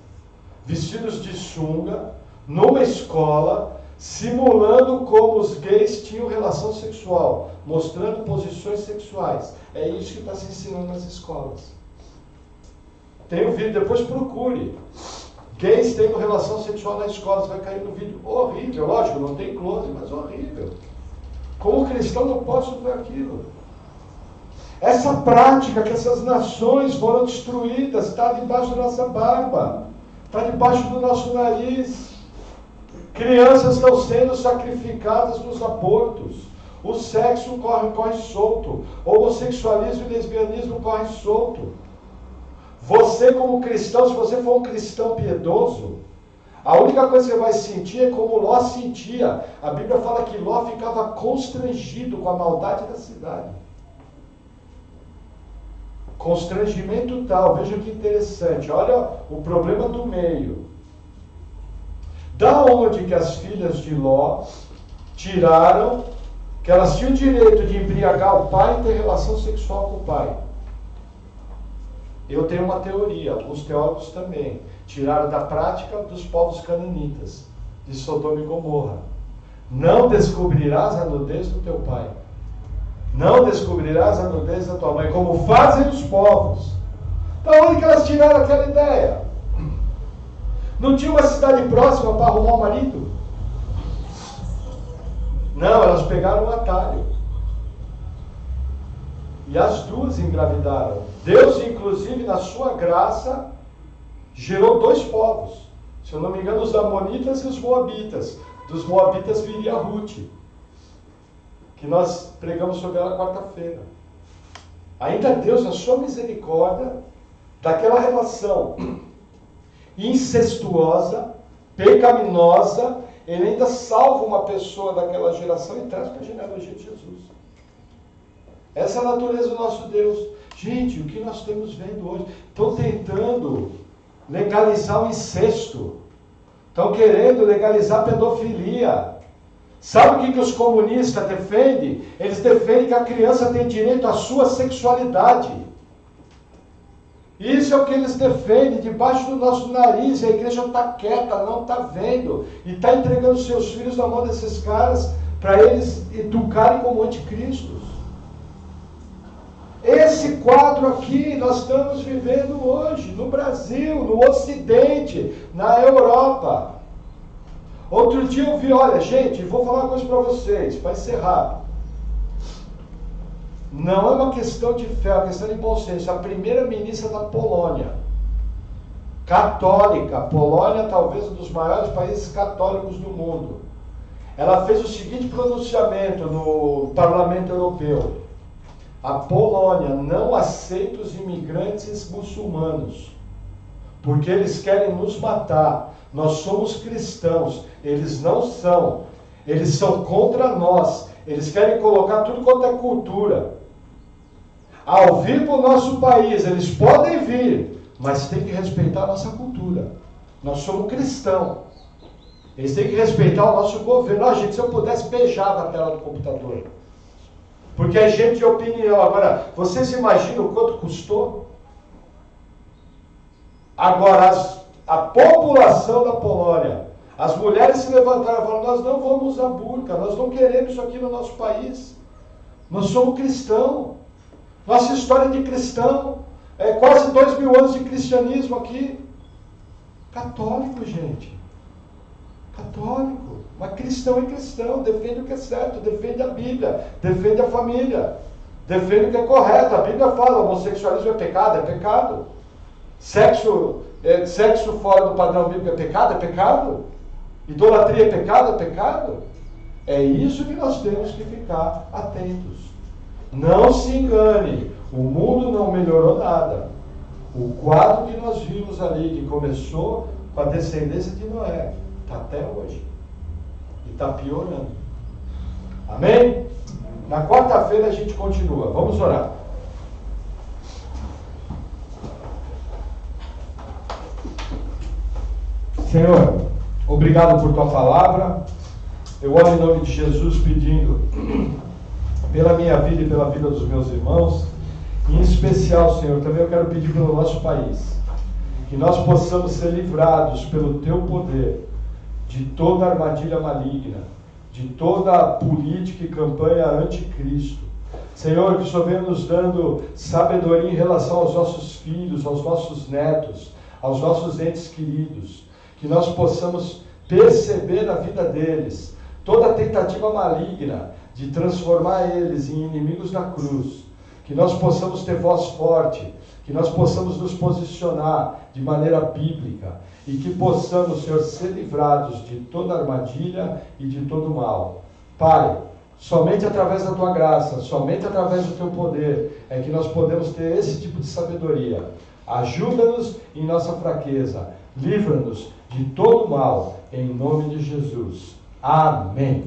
vestidos de sunga, numa escola, simulando como os gays tinham relação sexual, mostrando posições sexuais. É isso que está se ensinando nas escolas. Tem um vídeo, depois procure. Gays tendo relação sexual na escola, você vai cair no vídeo. Horrível, lógico, não tem close, mas horrível. Como cristão não posso ver aquilo. Essa prática que essas nações foram destruídas está debaixo da nossa barba, está debaixo do nosso nariz. Crianças estão sendo sacrificadas nos abortos. O sexo corre solto. O homossexualismo e lesbianismo corre solto. Você como cristão, se você for um cristão piedoso, a única coisa que você vai sentir é como Ló sentia. A Bíblia fala que Ló ficava constrangido com a maldade da cidade. Constrangimento tal, veja que interessante. Olha o problema do meio. Da onde que as filhas de Ló tiraram que elas tinham o direito de embriagar o pai e ter relação sexual com o pai? Eu tenho uma teoria, alguns teólogos também. Tiraram da prática dos povos cananitas, de Sodoma e Gomorra. Não descobrirás a nudez do teu pai. Não descobrirás a nudez da tua mãe, como fazem os povos. Da onde que elas tiraram aquela ideia? Não tinha uma cidade próxima para arrumar um marido? Não, elas pegaram um atalho. E as 2 engravidaram. Deus, inclusive, na sua graça, gerou 2 povos. Se eu não me engano, os Amonitas e os Moabitas. Dos Moabitas viria Ruth, que nós pregamos sobre ela quarta-feira. Ainda Deus, na sua misericórdia, daquela relação incestuosa, pecaminosa, ele ainda salva uma pessoa daquela geração e traz para a genealogia de Jesus. Essa é a natureza do nosso Deus. Gente, o que nós estamos vendo hoje? Estão tentando legalizar o incesto. Estão querendo legalizar a pedofilia. Sabe o que os comunistas defendem? Eles defendem que a criança tem direito à sua sexualidade. Isso é o que eles defendem, debaixo do nosso nariz. A igreja está quieta, não está vendo. E está entregando seus filhos na mão desses caras para eles educarem como anticristos. Esse quadro aqui nós estamos vivendo hoje, no Brasil, no Ocidente, na Europa. Outro dia eu vi, olha, gente, vou falar uma coisa para vocês, para encerrar. Não é uma questão de fé, é uma questão de bom senso. A primeira ministra da Polônia, católica, Polônia talvez um dos maiores países católicos do mundo, ela fez o seguinte pronunciamento no Parlamento Europeu: a Polônia não aceita os imigrantes muçulmanos, porque eles querem nos matar. Nós somos cristãos, eles não são. Eles são contra nós. Eles querem colocar tudo quanto é cultura. Ao vir para o nosso país, eles podem vir, mas tem que respeitar a nossa cultura. Nós somos cristãos. Eles têm que respeitar o nosso governo. Gente, se eu pudesse, beijava a tela do computador. Porque é gente de opinião. Agora, vocês imaginam o quanto custou? Agora, a população da Polônia, as mulheres se levantaram e falaram: nós não vamos usar burca, nós não queremos isso aqui no nosso país. Nós somos cristãos. Nossa história de cristão é quase 2000 anos de cristianismo aqui. Católico, gente. Católico. Mas cristão é cristão, defende o que é certo, defende a Bíblia, defende a família, defende o que é correto. A Bíblia fala: homossexualismo é pecado, é pecado. Sexo fora do padrão bíblico é pecado, é pecado. Idolatria é pecado, é pecado. É isso que nós temos que ficar atentos. Não se engane, o mundo não melhorou nada. O quadro que nós vimos ali, que começou com a descendência de Noé, está até hoje. E está piorando. Amém? Na quarta-feira a gente continua. Vamos orar. Senhor, obrigado por tua palavra. Eu oro em nome de Jesus pedindo pela minha vida e pela vida dos meus irmãos. Em especial, Senhor, também eu quero pedir pelo nosso país, que nós possamos ser livrados pelo teu poder de toda armadilha maligna, de toda política e campanha anticristo. Senhor, que o Senhor venha nos dando sabedoria em relação aos nossos filhos, aos nossos netos, aos nossos entes queridos, que nós possamos perceber na vida deles toda a tentativa maligna de transformar eles em inimigos na cruz, que nós possamos ter voz forte, que nós possamos nos posicionar de maneira bíblica e que possamos, Senhor, ser livrados de toda armadilha e de todo mal. Pai, somente através da tua graça, somente através do teu poder é que nós podemos ter esse tipo de sabedoria. Ajuda-nos em nossa fraqueza, livra-nos de todo mal, em nome de Jesus. Amém.